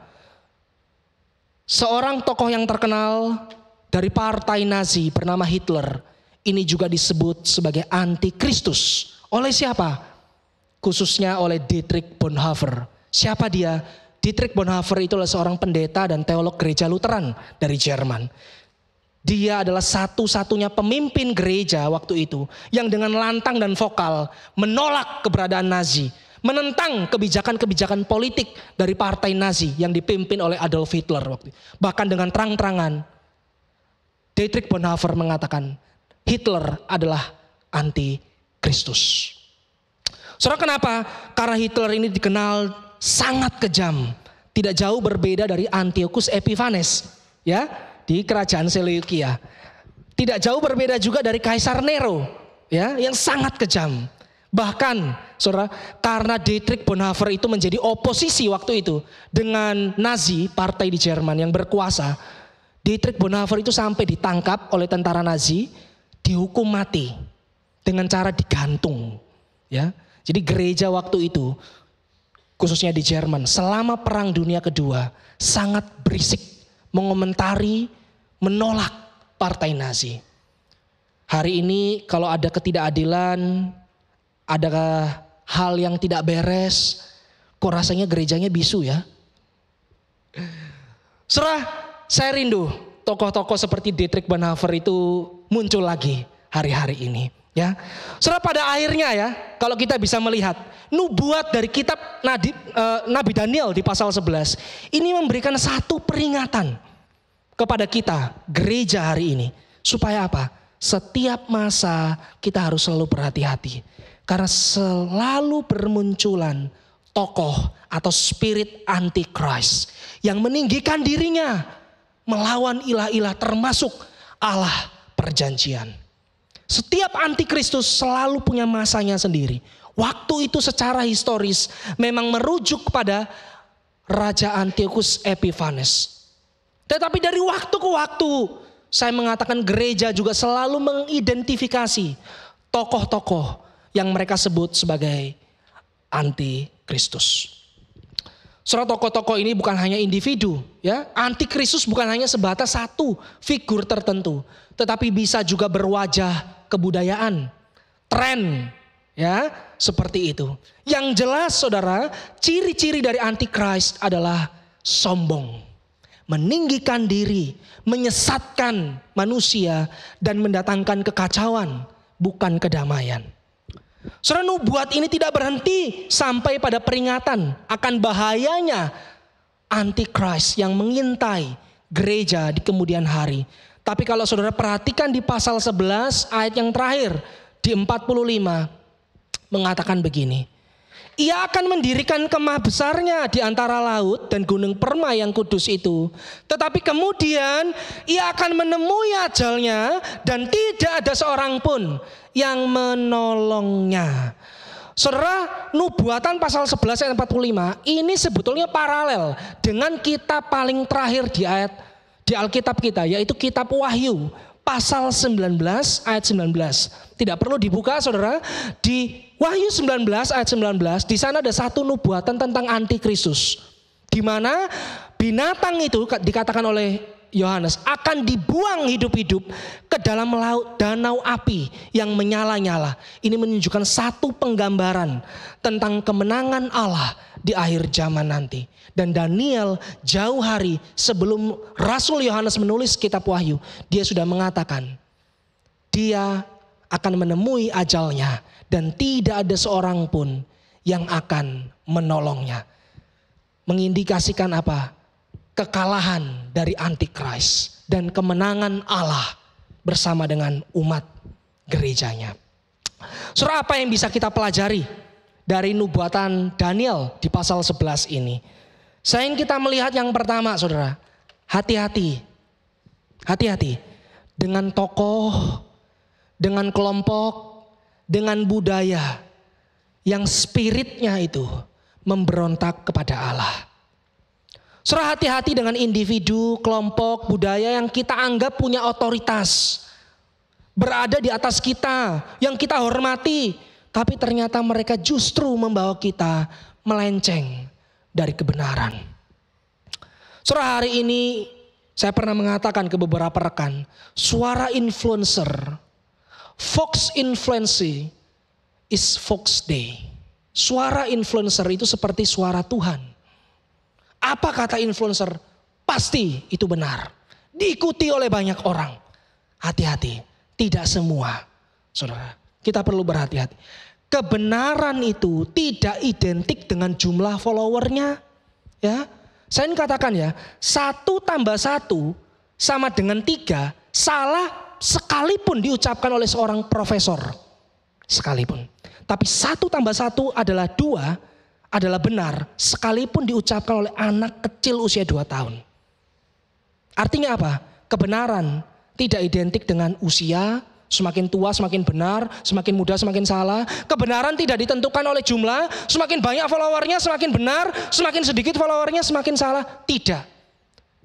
seorang tokoh yang terkenal dari partai Nazi bernama Hitler, ini juga disebut sebagai antikristus. Oleh siapa? Khususnya oleh Dietrich Bonhoeffer. Siapa dia? Dietrich Bonhoeffer itu adalah seorang pendeta dan teolog gereja Lutheran dari Jerman. Dia adalah satu-satunya pemimpin gereja waktu itu yang dengan lantang dan vokal menolak keberadaan Nazi, menentang kebijakan-kebijakan politik dari partai Nazi yang dipimpin oleh Adolf Hitler waktu itu. Bahkan dengan terang-terangan Dietrich Bonhoeffer mengatakan Hitler adalah anti-Kristus. Saudara, kenapa? Karena Hitler ini dikenal sangat kejam, tidak jauh berbeda dari Antiochus Epiphanes, ya, di kerajaan Seleukia. Tidak jauh berbeda juga dari Kaisar Nero, ya, yang sangat kejam. Bahkan, saudara, karena Dietrich Bonhoeffer itu menjadi oposisi waktu itu dengan Nazi, partai di Jerman yang berkuasa, Dietrich Bonhoeffer itu sampai ditangkap oleh tentara Nazi, dihukum mati dengan cara digantung, ya. Jadi gereja waktu itu, khususnya di Jerman, selama Perang Dunia Kedua sangat berisik mengomentari, menolak partai Nazi. Hari ini kalau ada ketidakadilan, ada hal yang tidak beres, kok rasanya gerejanya bisu ya. Saya rindu tokoh-tokoh seperti Dietrich Bonhoeffer itu muncul lagi hari-hari ini. Ya, saudara, pada akhirnya ya, kalau kita bisa melihat nubuat dari kitab Nabi Daniel di pasal 11 ini memberikan satu peringatan kepada kita gereja hari ini, supaya apa? Setiap masa kita harus selalu berhati-hati, karena selalu bermunculan tokoh atau spirit anti-Christ yang meninggikan dirinya melawan ilah-ilah termasuk Allah perjanjian. Setiap antikristus selalu punya masanya sendiri. Waktu itu secara historis memang merujuk kepada Raja Antiochus Epiphanes. Tetapi dari waktu ke waktu saya mengatakan gereja juga selalu mengidentifikasi tokoh-tokoh yang mereka sebut sebagai antikristus. Saudara, tokoh-tokoh ini bukan hanya individu, ya. Antikristus bukan hanya sebatas satu figur tertentu, tetapi bisa juga berwajah kebudayaan, tren, ya, seperti itu. Yang jelas, saudara, ciri-ciri dari antikris adalah sombong, meninggikan diri, menyesatkan manusia dan mendatangkan kekacauan, bukan kedamaian. Saudara, nubuat ini tidak berhenti sampai pada peringatan akan bahayanya antikris yang mengintai gereja di kemudian hari. Tapi kalau saudara perhatikan di pasal 11 ayat yang terakhir di 45 mengatakan begini. Ia akan mendirikan kemah besarnya di antara laut dan gunung permai yang kudus itu. Tetapi kemudian ia akan menemui ajalnya dan tidak ada seorang pun yang menolongnya. Saudara, nubuatan pasal 11 ayat 45 ini sebetulnya paralel dengan kitab paling terakhir di Alkitab kita, yaitu kitab Wahyu pasal 19 ayat 19. Tidak perlu dibuka, saudara. Di Wahyu 19 ayat 19 di sana ada satu nubuatan tentang antikristus, di mana binatang itu dikatakan oleh Yohanes akan dibuang hidup-hidup ke dalam laut danau api yang menyala-nyala. Ini menunjukkan satu penggambaran tentang kemenangan Allah di akhir zaman nanti. Dan Daniel jauh hari sebelum Rasul Yohanes menulis kitab Wahyu, dia sudah mengatakan dia akan menemui ajalnya dan tidak ada seorang pun yang akan menolongnya. Mengindikasikan apa? Kekalahan dari antikris dan kemenangan Allah bersama dengan umat gerejanya. Saudara, apa yang bisa kita pelajari dari nubuatan Daniel di pasal 11 ini? Saya ingin kita melihat yang pertama, saudara. Hati-hati dengan tokoh, dengan kelompok, dengan budaya yang spiritnya itu memberontak kepada Allah. Saudara, hati-hati dengan individu, kelompok, budaya yang kita anggap punya otoritas, berada di atas kita, yang kita hormati, tapi ternyata mereka justru membawa kita melenceng dari kebenaran. Saudara, hari ini saya pernah mengatakan ke beberapa rekan, suara influencer, Fox influency is Fox Day. Suara influencer itu seperti suara Tuhan. Apa kata influencer? Pasti itu benar. Diikuti oleh banyak orang. Hati-hati, tidak semua. Saudara, kita perlu berhati-hati. Kebenaran itu tidak identik dengan jumlah followernya. Ya, saya ingin katakan ya, 1 tambah 1 sama dengan 3, salah sekalipun diucapkan oleh seorang profesor. Sekalipun. Tapi 1 tambah 1 adalah 2, adalah benar sekalipun diucapkan oleh anak kecil usia 2 tahun. Artinya apa? Kebenaran tidak identik dengan usia, semakin tua semakin benar, semakin muda semakin salah. Kebenaran tidak ditentukan oleh jumlah, semakin banyak followernya semakin benar, semakin sedikit followernya semakin salah. Tidak.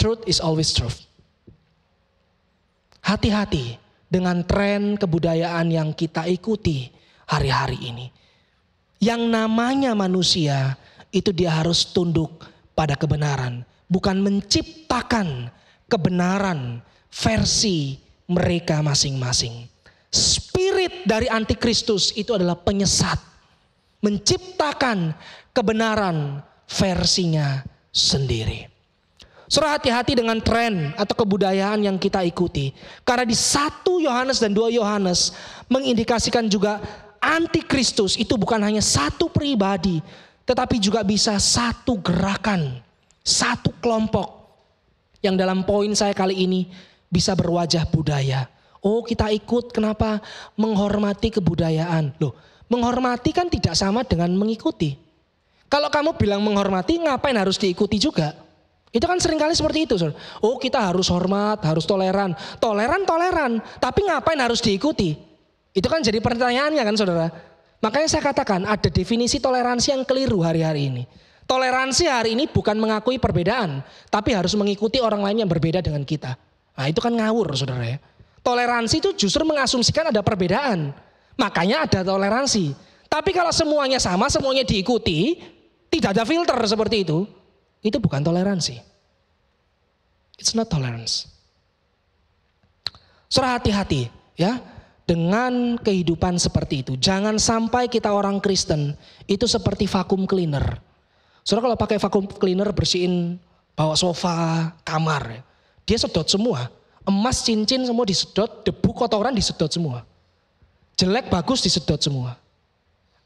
Truth is always truth. Hati-hati dengan tren kebudayaan yang kita ikuti hari-hari ini. Yang namanya manusia itu dia harus tunduk pada kebenaran. Bukan menciptakan kebenaran versi mereka masing-masing. Spirit dari antikristus itu adalah penyesat. Menciptakan kebenaran versinya sendiri. Saudara, hati-hati dengan tren atau kebudayaan yang kita ikuti. Karena di 1 Yohanes dan 2 Yohanes mengindikasikan juga antikristus itu bukan hanya satu pribadi. Tetapi juga bisa satu gerakan, satu kelompok. Yang dalam poin saya kali ini bisa berwajah budaya. Oh, kita ikut, kenapa? Menghormati kebudayaan. Loh, menghormati kan tidak sama dengan mengikuti. Kalau kamu bilang menghormati, ngapain harus diikuti juga? Itu kan seringkali seperti itu. Saudara. Oh, kita harus hormat, harus toleran. Toleran. Tapi ngapain harus diikuti? Itu kan jadi pertanyaannya kan saudara. Makanya saya katakan ada definisi toleransi yang keliru hari-hari ini. Toleransi hari ini bukan mengakui perbedaan. Tapi harus mengikuti orang lain yang berbeda dengan kita. Nah itu kan ngawur saudara ya. Toleransi itu justru mengasumsikan ada perbedaan. Makanya ada toleransi. Tapi kalau semuanya sama, semuanya diikuti, tidak ada filter seperti itu bukan toleransi. It's not tolerance. Saudara, hati-hati ya dengan kehidupan seperti itu. Jangan sampai kita orang Kristen itu seperti vacuum cleaner. Saudara, kalau pakai vacuum cleaner bersihin bawa sofa, kamar, dia sedot semua. Emas, cincin semua disedot, debu kotoran disedot semua. Jelek bagus disedot semua.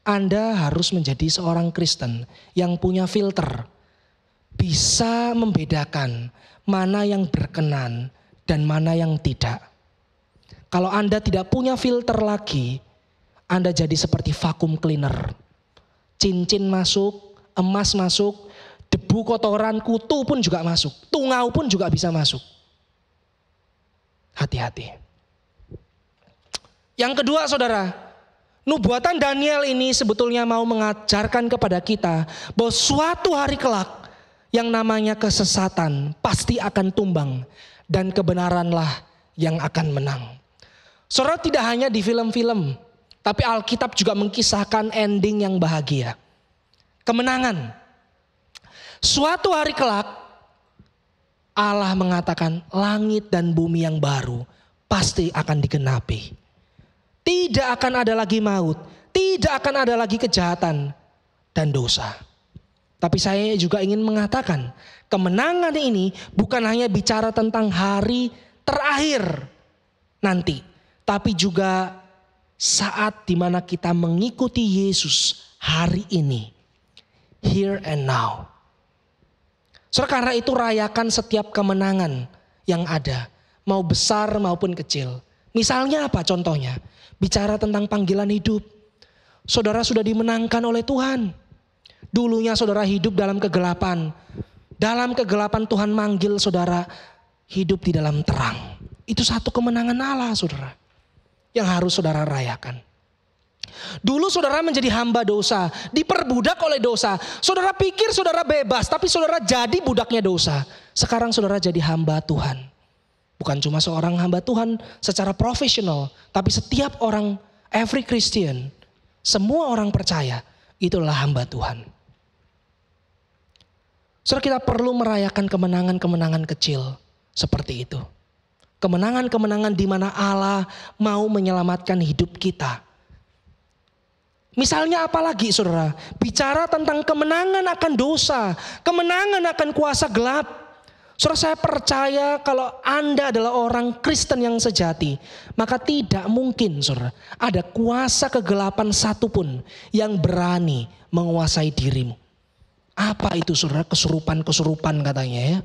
Anda harus menjadi seorang Kristen yang punya filter. Bisa membedakan mana yang berkenan dan mana yang tidak. Kalau Anda tidak punya filter lagi, Anda jadi seperti vacuum cleaner. Cincin masuk, emas masuk, debu kotoran, kutu pun juga masuk. Tungau pun juga bisa masuk. Hati-hati. Yang kedua saudara, nubuatan Daniel ini sebetulnya mau mengajarkan kepada kita bahwa suatu hari kelak yang namanya kesesatan pasti akan tumbang dan kebenaranlah yang akan menang. Saudara, tidak hanya di film-film, tapi Alkitab juga mengkisahkan ending yang bahagia. Kemenangan. Suatu hari kelak Allah mengatakan langit dan bumi yang baru pasti akan digenapi. Tidak akan ada lagi maut, tidak akan ada lagi kejahatan dan dosa. Tapi saya juga ingin mengatakan, kemenangan ini bukan hanya bicara tentang hari terakhir nanti, tapi juga saat dimana kita mengikuti Yesus hari ini, here and now. Saudara, karena itu rayakan setiap kemenangan yang ada, mau besar maupun kecil. Misalnya apa contohnya? Bicara tentang panggilan hidup. Saudara sudah dimenangkan oleh Tuhan. Dulunya saudara hidup dalam kegelapan. Dalam kegelapan Tuhan manggil saudara hidup di dalam terang. Itu satu kemenangan Allah saudara. Yang harus saudara rayakan. Dulu saudara menjadi hamba dosa, diperbudak oleh dosa. Saudara pikir saudara bebas, tapi saudara jadi budaknya dosa. Sekarang saudara jadi hamba Tuhan. Bukan cuma seorang hamba Tuhan secara profesional, tapi setiap orang, every Christian, semua orang percaya, itulah hamba Tuhan. Saudara, kita perlu merayakan kemenangan-kemenangan kecil seperti itu. Kemenangan-kemenangan di mana Allah mau menyelamatkan hidup kita. Misalnya apalagi saudara, bicara tentang kemenangan akan dosa, kemenangan akan kuasa gelap. Saudara, saya percaya kalau Anda adalah orang Kristen yang sejati, maka tidak mungkin saudara ada kuasa kegelapan satupun yang berani menguasai dirimu. Apa itu saudara? Kesurupan-kesurupan katanya ya.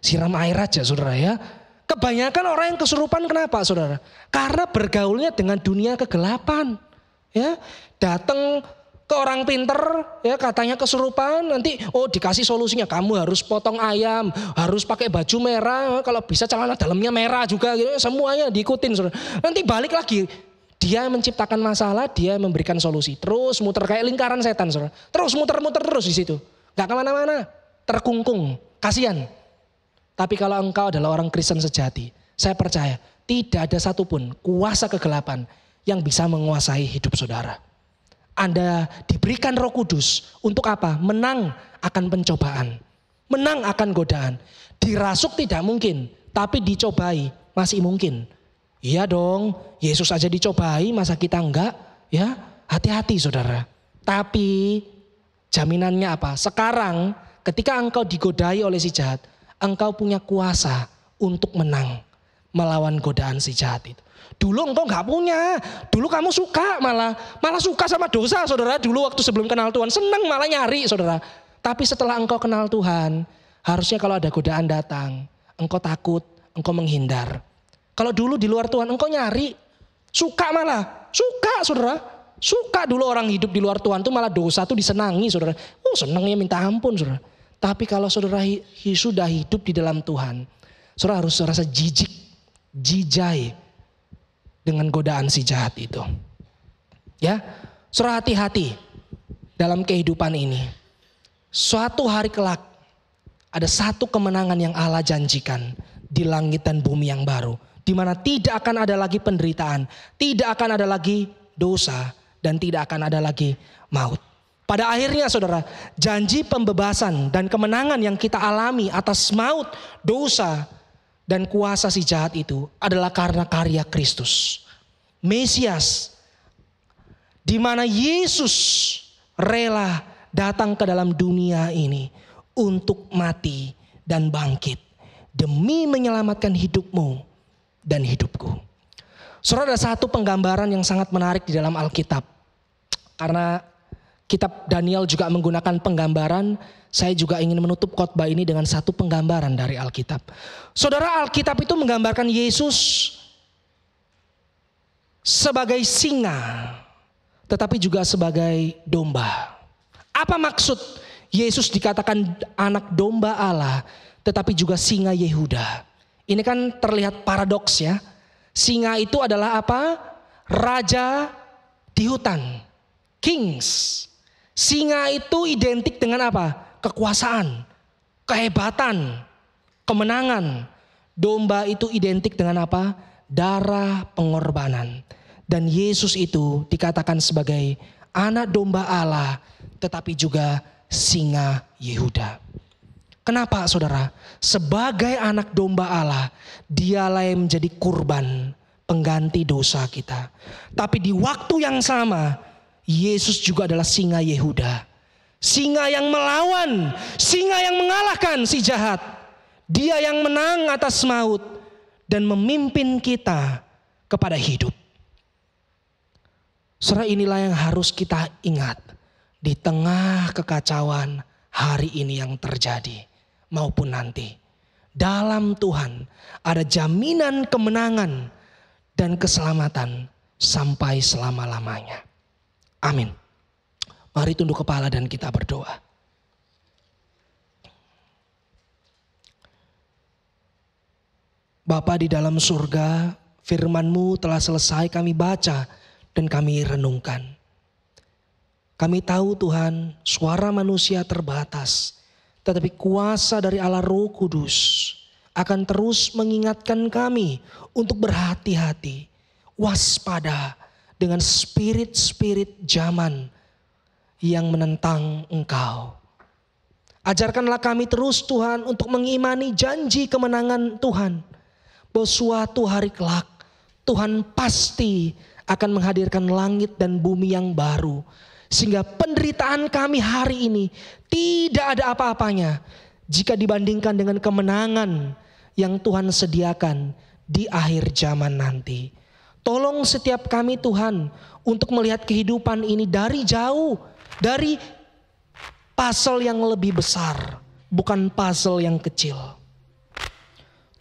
Siram air aja saudara ya. Kebanyakan orang yang kesurupan kenapa saudara? Karena bergaulnya dengan dunia kegelapan. Ya, datang ke orang pinter ya katanya kesurupan, nanti dikasih solusinya, kamu harus potong ayam, harus pakai baju merah, kalau bisa celana dalamnya merah juga gitu, semuanya diikutin saudara. Nanti balik lagi, dia menciptakan masalah, dia memberikan solusi, terus muter kayak lingkaran setan saudara, terus muter-muter terus di situ, nggak kemana-mana, terkungkung, kasihan. Tapi kalau engkau adalah orang Kristen sejati, saya percaya tidak ada satupun kuasa kegelapan yang bisa menguasai hidup saudara. Anda diberikan Roh Kudus untuk apa? Menang akan pencobaan, menang akan godaan. Dirasuk tidak mungkin, tapi dicobai masih mungkin. Iya dong, Yesus aja dicobai, masa kita enggak? Ya, hati-hati saudara. Tapi jaminannya apa? Sekarang ketika engkau digodai oleh si jahat, engkau punya kuasa untuk menang melawan godaan si jahat itu. Dulu engkau gak punya, dulu kamu suka malah suka sama dosa saudara. Dulu waktu sebelum kenal Tuhan senang malah nyari saudara. Tapi setelah engkau kenal Tuhan, harusnya kalau ada godaan datang, engkau takut, engkau menghindar. Kalau dulu di luar Tuhan engkau nyari, suka saudara. Suka dulu orang hidup di luar Tuhan tuh malah dosa tuh disenangi saudara. Senangnya minta ampun saudara. Tapi kalau saudara sudah hidup di dalam Tuhan, saudara harus rasa jijai dengan godaan si jahat itu. Ya, saudara hati-hati dalam kehidupan ini. Suatu hari kelak ada satu kemenangan yang Allah janjikan di langit dan bumi yang baru, di mana tidak akan ada lagi penderitaan, tidak akan ada lagi dosa, dan tidak akan ada lagi maut. Pada akhirnya saudara, janji pembebasan dan kemenangan yang kita alami atas maut, dosa, dan kuasa si jahat itu adalah karena karya Kristus, Mesias, di mana Yesus rela datang ke dalam dunia ini untuk mati dan bangkit demi menyelamatkan hidupmu dan hidupku. Saudara, ada satu penggambaran yang sangat menarik di dalam Alkitab. Karena kitab Daniel juga menggunakan penggambaran, saya juga ingin menutup khotbah ini dengan satu penggambaran dari Alkitab. Saudara, Alkitab itu menggambarkan Yesus sebagai singa, tetapi juga sebagai domba. Apa maksud Yesus dikatakan anak domba Allah, tetapi juga singa Yehuda? Ini kan terlihat paradoks ya. Singa itu adalah apa? Raja di hutan, kings. Singa itu identik dengan apa? Kekuasaan, kehebatan, kemenangan. Domba itu identik dengan apa? Darah pengorbanan. Dan Yesus itu dikatakan sebagai anak domba Allah, tetapi juga singa Yehuda. Kenapa saudara? Sebagai anak domba Allah, dialah yang menjadi kurban pengganti dosa kita. Tapi di waktu yang sama, Yesus juga adalah singa Yehuda. Singa yang melawan, singa yang mengalahkan si jahat. Dia yang menang atas maut dan memimpin kita kepada hidup. Saudara, inilah yang harus kita ingat di tengah kekacauan hari ini yang terjadi maupun nanti. Dalam Tuhan ada jaminan kemenangan dan keselamatan sampai selama-lamanya. Amin. Mari tunduk kepala dan kita berdoa. Bapa di dalam surga, firman-Mu telah selesai kami baca dan kami renungkan. Kami tahu Tuhan, suara manusia terbatas, tetapi kuasa dari Allah Roh Kudus akan terus mengingatkan kami untuk berhati-hati, waspada dengan spirit-spirit zaman yang menentang Engkau. Ajarkanlah kami terus Tuhan untuk mengimani janji kemenangan Tuhan. Bahwa suatu hari kelak Tuhan pasti akan menghadirkan langit dan bumi yang baru. Sehingga penderitaan kami hari ini tidak ada apa-apanya jika dibandingkan dengan kemenangan yang Tuhan sediakan di akhir zaman nanti. Tolong setiap kami Tuhan untuk melihat kehidupan ini dari jauh, dari puzzle yang lebih besar, bukan puzzle yang kecil.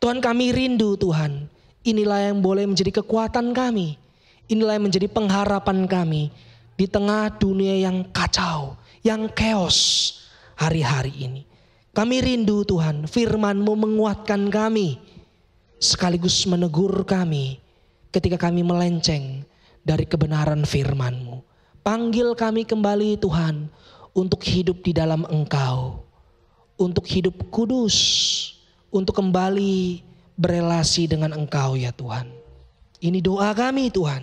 Tuhan, kami rindu Tuhan, inilah yang boleh menjadi kekuatan kami, inilah yang menjadi pengharapan kami di tengah dunia yang kacau, yang chaos hari-hari ini. Kami rindu Tuhan, firman-Mu menguatkan kami, sekaligus menegur kami ketika kami melenceng dari kebenaran firman-Mu. Panggil kami kembali Tuhan untuk hidup di dalam Engkau, untuk hidup kudus, untuk kembali berelasi dengan Engkau ya Tuhan. Ini doa kami Tuhan.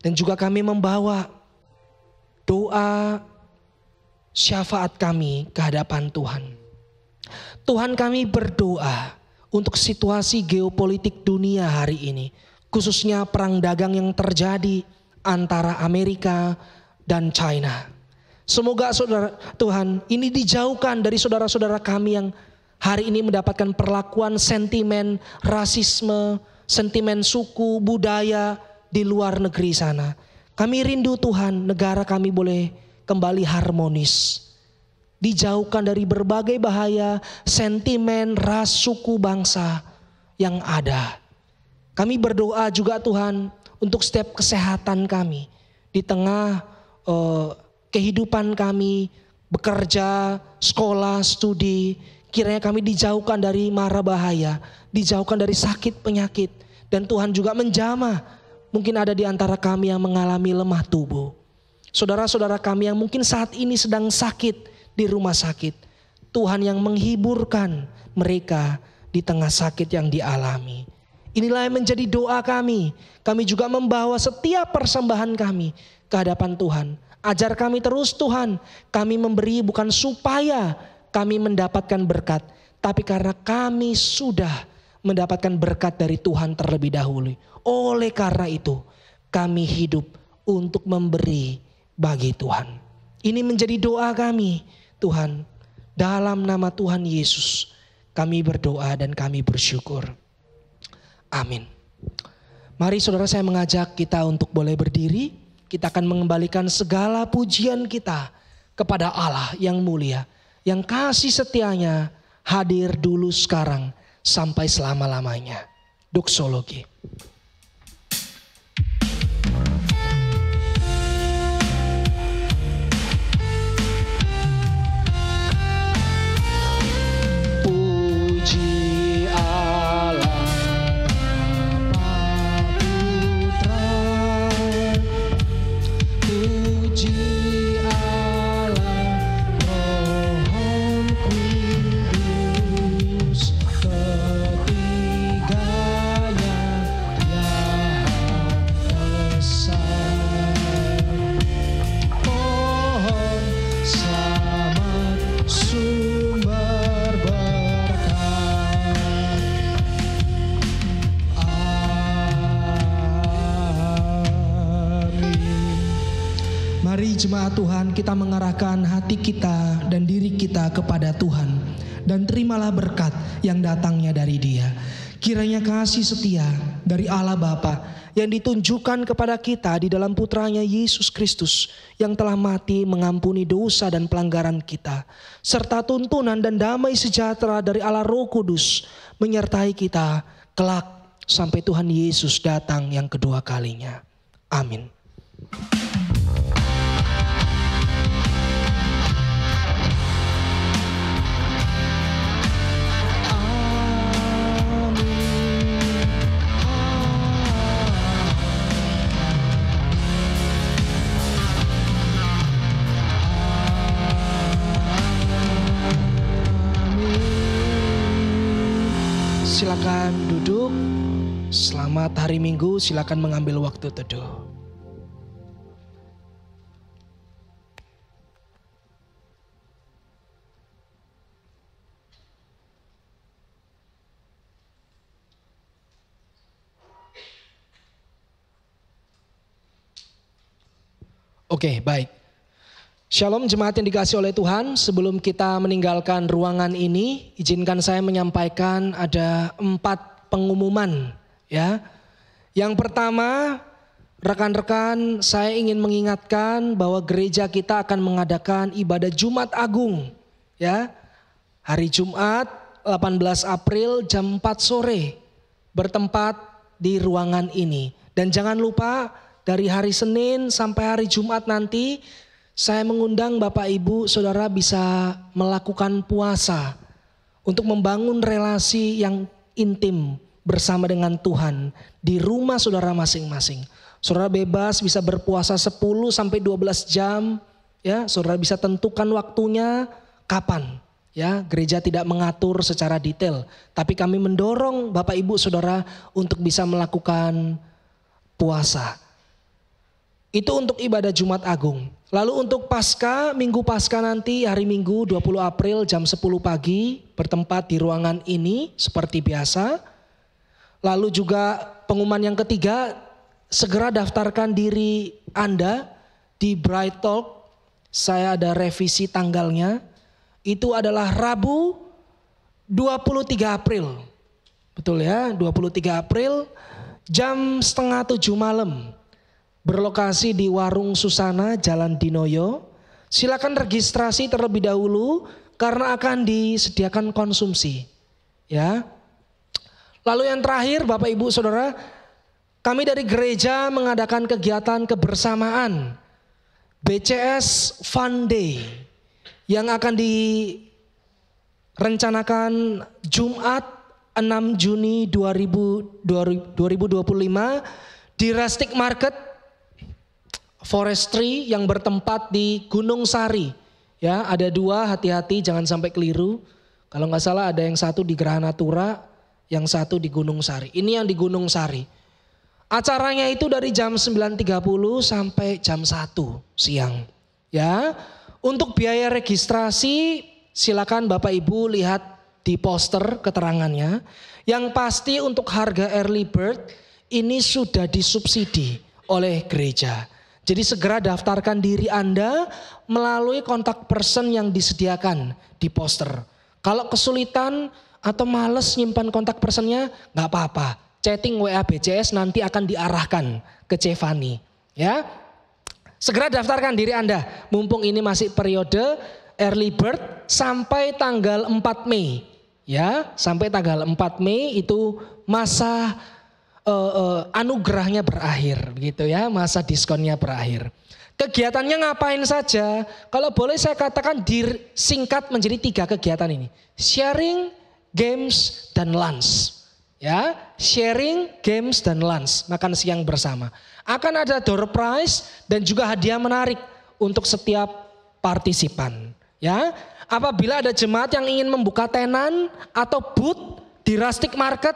Dan juga kami membawa doa syafaat kami ke hadapan Tuhan. Tuhan, kami berdoa untuk situasi geopolitik dunia hari ini, khususnya perang dagang yang terjadi antara Amerika dan China. Semoga saudara Tuhan ini dijauhkan dari saudara-saudara kami yang hari ini mendapatkan perlakuan sentimen rasisme, sentimen suku, budaya di luar negeri sana. Kami rindu Tuhan negara kami boleh kembali harmonis. Dijauhkan dari berbagai bahaya, sentimen, ras, suku, bangsa yang ada. Kami berdoa juga Tuhan untuk setiap kesehatan kami di tengah kehidupan kami, bekerja, sekolah, studi. Kiranya kami dijauhkan dari mara bahaya, dijauhkan dari sakit penyakit. Dan Tuhan juga menjamah, mungkin ada di antara kami yang mengalami lemah tubuh. Saudara-saudara kami yang mungkin saat ini sedang sakit di rumah sakit. Tuhan yang menghiburkan mereka di tengah sakit yang dialami. Inilah yang menjadi doa kami. Kami juga membawa setiap persembahan kami ke hadapan Tuhan. Ajar kami terus Tuhan. Kami memberi bukan supaya kami mendapatkan berkat, tapi karena kami sudah mendapatkan berkat dari Tuhan terlebih dahulu. Oleh karena itu, kami hidup untuk memberi bagi Tuhan. Ini menjadi doa kami, Tuhan. Dalam nama Tuhan Yesus, kami berdoa dan kami bersyukur. Amin. Mari saudara, saya mengajak kita untuk boleh berdiri. Kita akan mengembalikan segala pujian kita kepada Allah yang mulia, yang kasih setianya hadir dulu sekarang sampai selama-lamanya. Doksologi. Puji Allah Bapa Putra, puji Allah Roh Kudus, ketiganya yang besar. Pohon selamat sumber berkat. Amin. Mari jemaat Tuhan, kita mengarahkan hati kita dan diri kita kepada Tuhan, dan terimalah berkat yang datangnya dari Dia. Kiranya kasih setia dari Allah Bapa yang ditunjukkan kepada kita di dalam putranya Yesus Kristus yang telah mati mengampuni dosa dan pelanggaran kita, serta tuntunan dan damai sejahtera dari Allah Roh Kudus menyertai kita kelak sampai Tuhan Yesus datang yang kedua kalinya. Amin. Silakan duduk. Selamat hari Minggu, silakan mengambil waktu teduh. Oke, baik. Shalom jemaat yang dikasihi oleh Tuhan, sebelum kita meninggalkan ruangan ini, izinkan saya menyampaikan ada 4 pengumuman ya. Yang pertama, rekan-rekan, saya ingin mengingatkan bahwa gereja kita akan mengadakan ibadah Jumat Agung ya. Hari Jumat 18 April jam 4 sore bertempat di ruangan ini. Dan jangan lupa dari hari Senin sampai hari Jumat nanti saya mengundang Bapak Ibu Saudara bisa melakukan puasa untuk membangun relasi yang intim bersama dengan Tuhan di rumah saudara masing-masing. Saudara bebas bisa berpuasa 10 sampai 12 jam ya, saudara bisa tentukan waktunya kapan. Ya, gereja tidak mengatur secara detail, tapi kami mendorong Bapak Ibu Saudara untuk bisa melakukan puasa. Itu untuk ibadah Jumat Agung. Lalu untuk Paskah, Minggu Paskah nanti hari Minggu 20 April jam 10 pagi bertempat di ruangan ini seperti biasa. Lalu juga pengumuman yang ketiga, segera daftarkan diri Anda di Bright Talk. Saya ada revisi tanggalnya. Itu adalah Rabu 23 April. Betul ya, 23 April jam 6:30 malam. Berlokasi di Warung Susana, Jalan Dinoyo. Silakan registrasi terlebih dahulu karena akan disediakan konsumsi. Ya. Lalu yang terakhir Bapak Ibu Saudara, kami dari gereja mengadakan kegiatan kebersamaan BCS Fun Day yang akan direncanakan Jumat 6 Juni 2025 di Rustic Market Forestry yang bertempat di Gunung Sari. Ya, ada 2, hati-hati jangan sampai keliru. Kalau nggak salah ada yang satu di Grahanatura, yang satu di Gunung Sari. Ini yang di Gunung Sari. Acaranya itu dari jam 9.30 sampai jam 1 siang. Ya, untuk biaya registrasi silakan Bapak Ibu lihat di poster keterangannya. Yang pasti untuk harga early bird ini sudah disubsidi oleh gereja. Jadi segera daftarkan diri Anda melalui kontak person yang disediakan di poster. Kalau kesulitan atau males nyimpan kontak personnya, nggak apa-apa. Chatting WA BCS nanti akan diarahkan ke Cevani. Ya, segera daftarkan diri Anda. Mumpung ini masih periode early bird sampai tanggal 4 Mei. Ya, sampai tanggal 4 Mei itu masa anugerahnya berakhir gitu ya, masa diskonnya berakhir. Kegiatannya ngapain saja? Kalau boleh saya katakan disingkat menjadi 3 kegiatan ini. Sharing, games, dan lunch. Ya, sharing, games, dan lunch, makan siang bersama. Akan ada door prize dan juga hadiah menarik untuk setiap partisipan. Ya, apabila ada jemaat yang ingin membuka tenan atau booth di Rustic Market,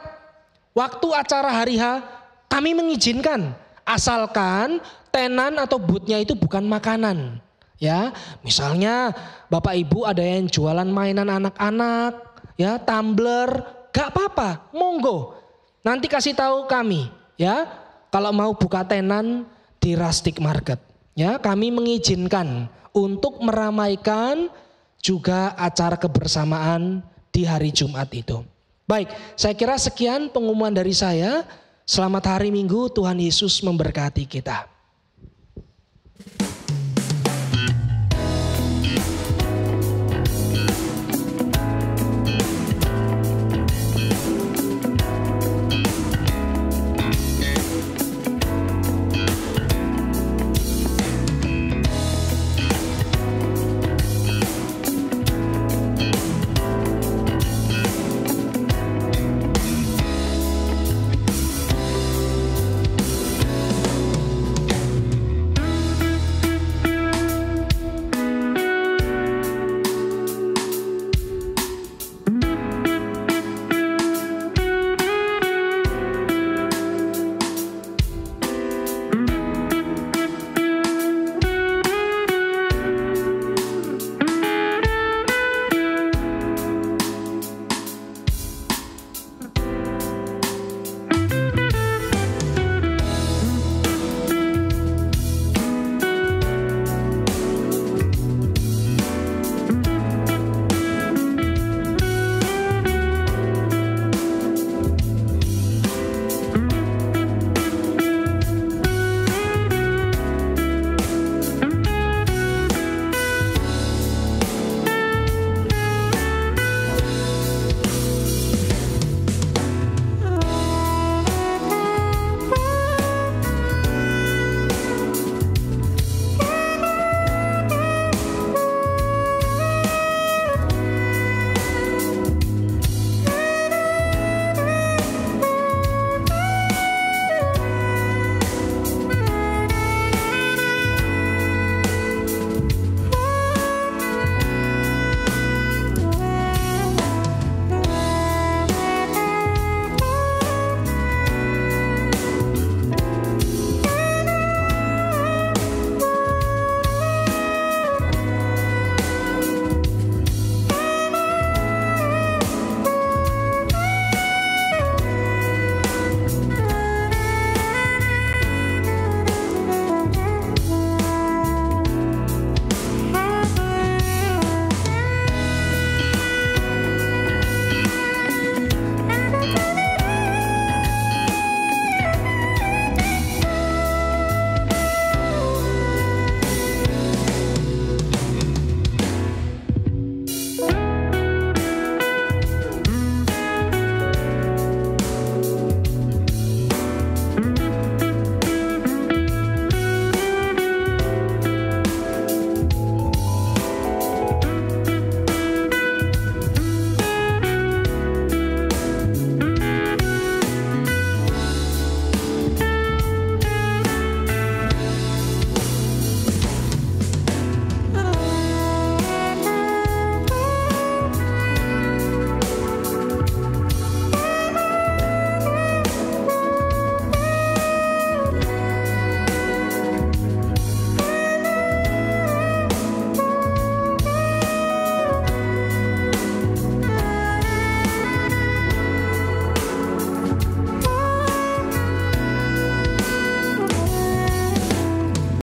waktu acara hari H kami mengizinkan asalkan tenan atau boothnya itu bukan makanan. Ya, misalnya Bapak Ibu ada yang jualan mainan anak-anak, ya, tumbler, gak apa-apa, monggo. Nanti kasih tahu kami, ya, kalau mau buka tenan di Rustic Market. Ya, kami mengizinkan untuk meramaikan juga acara kebersamaan di hari Jumat itu. Baik, saya kira sekian pengumuman dari saya. Selamat hari Minggu, Tuhan Yesus memberkati kita.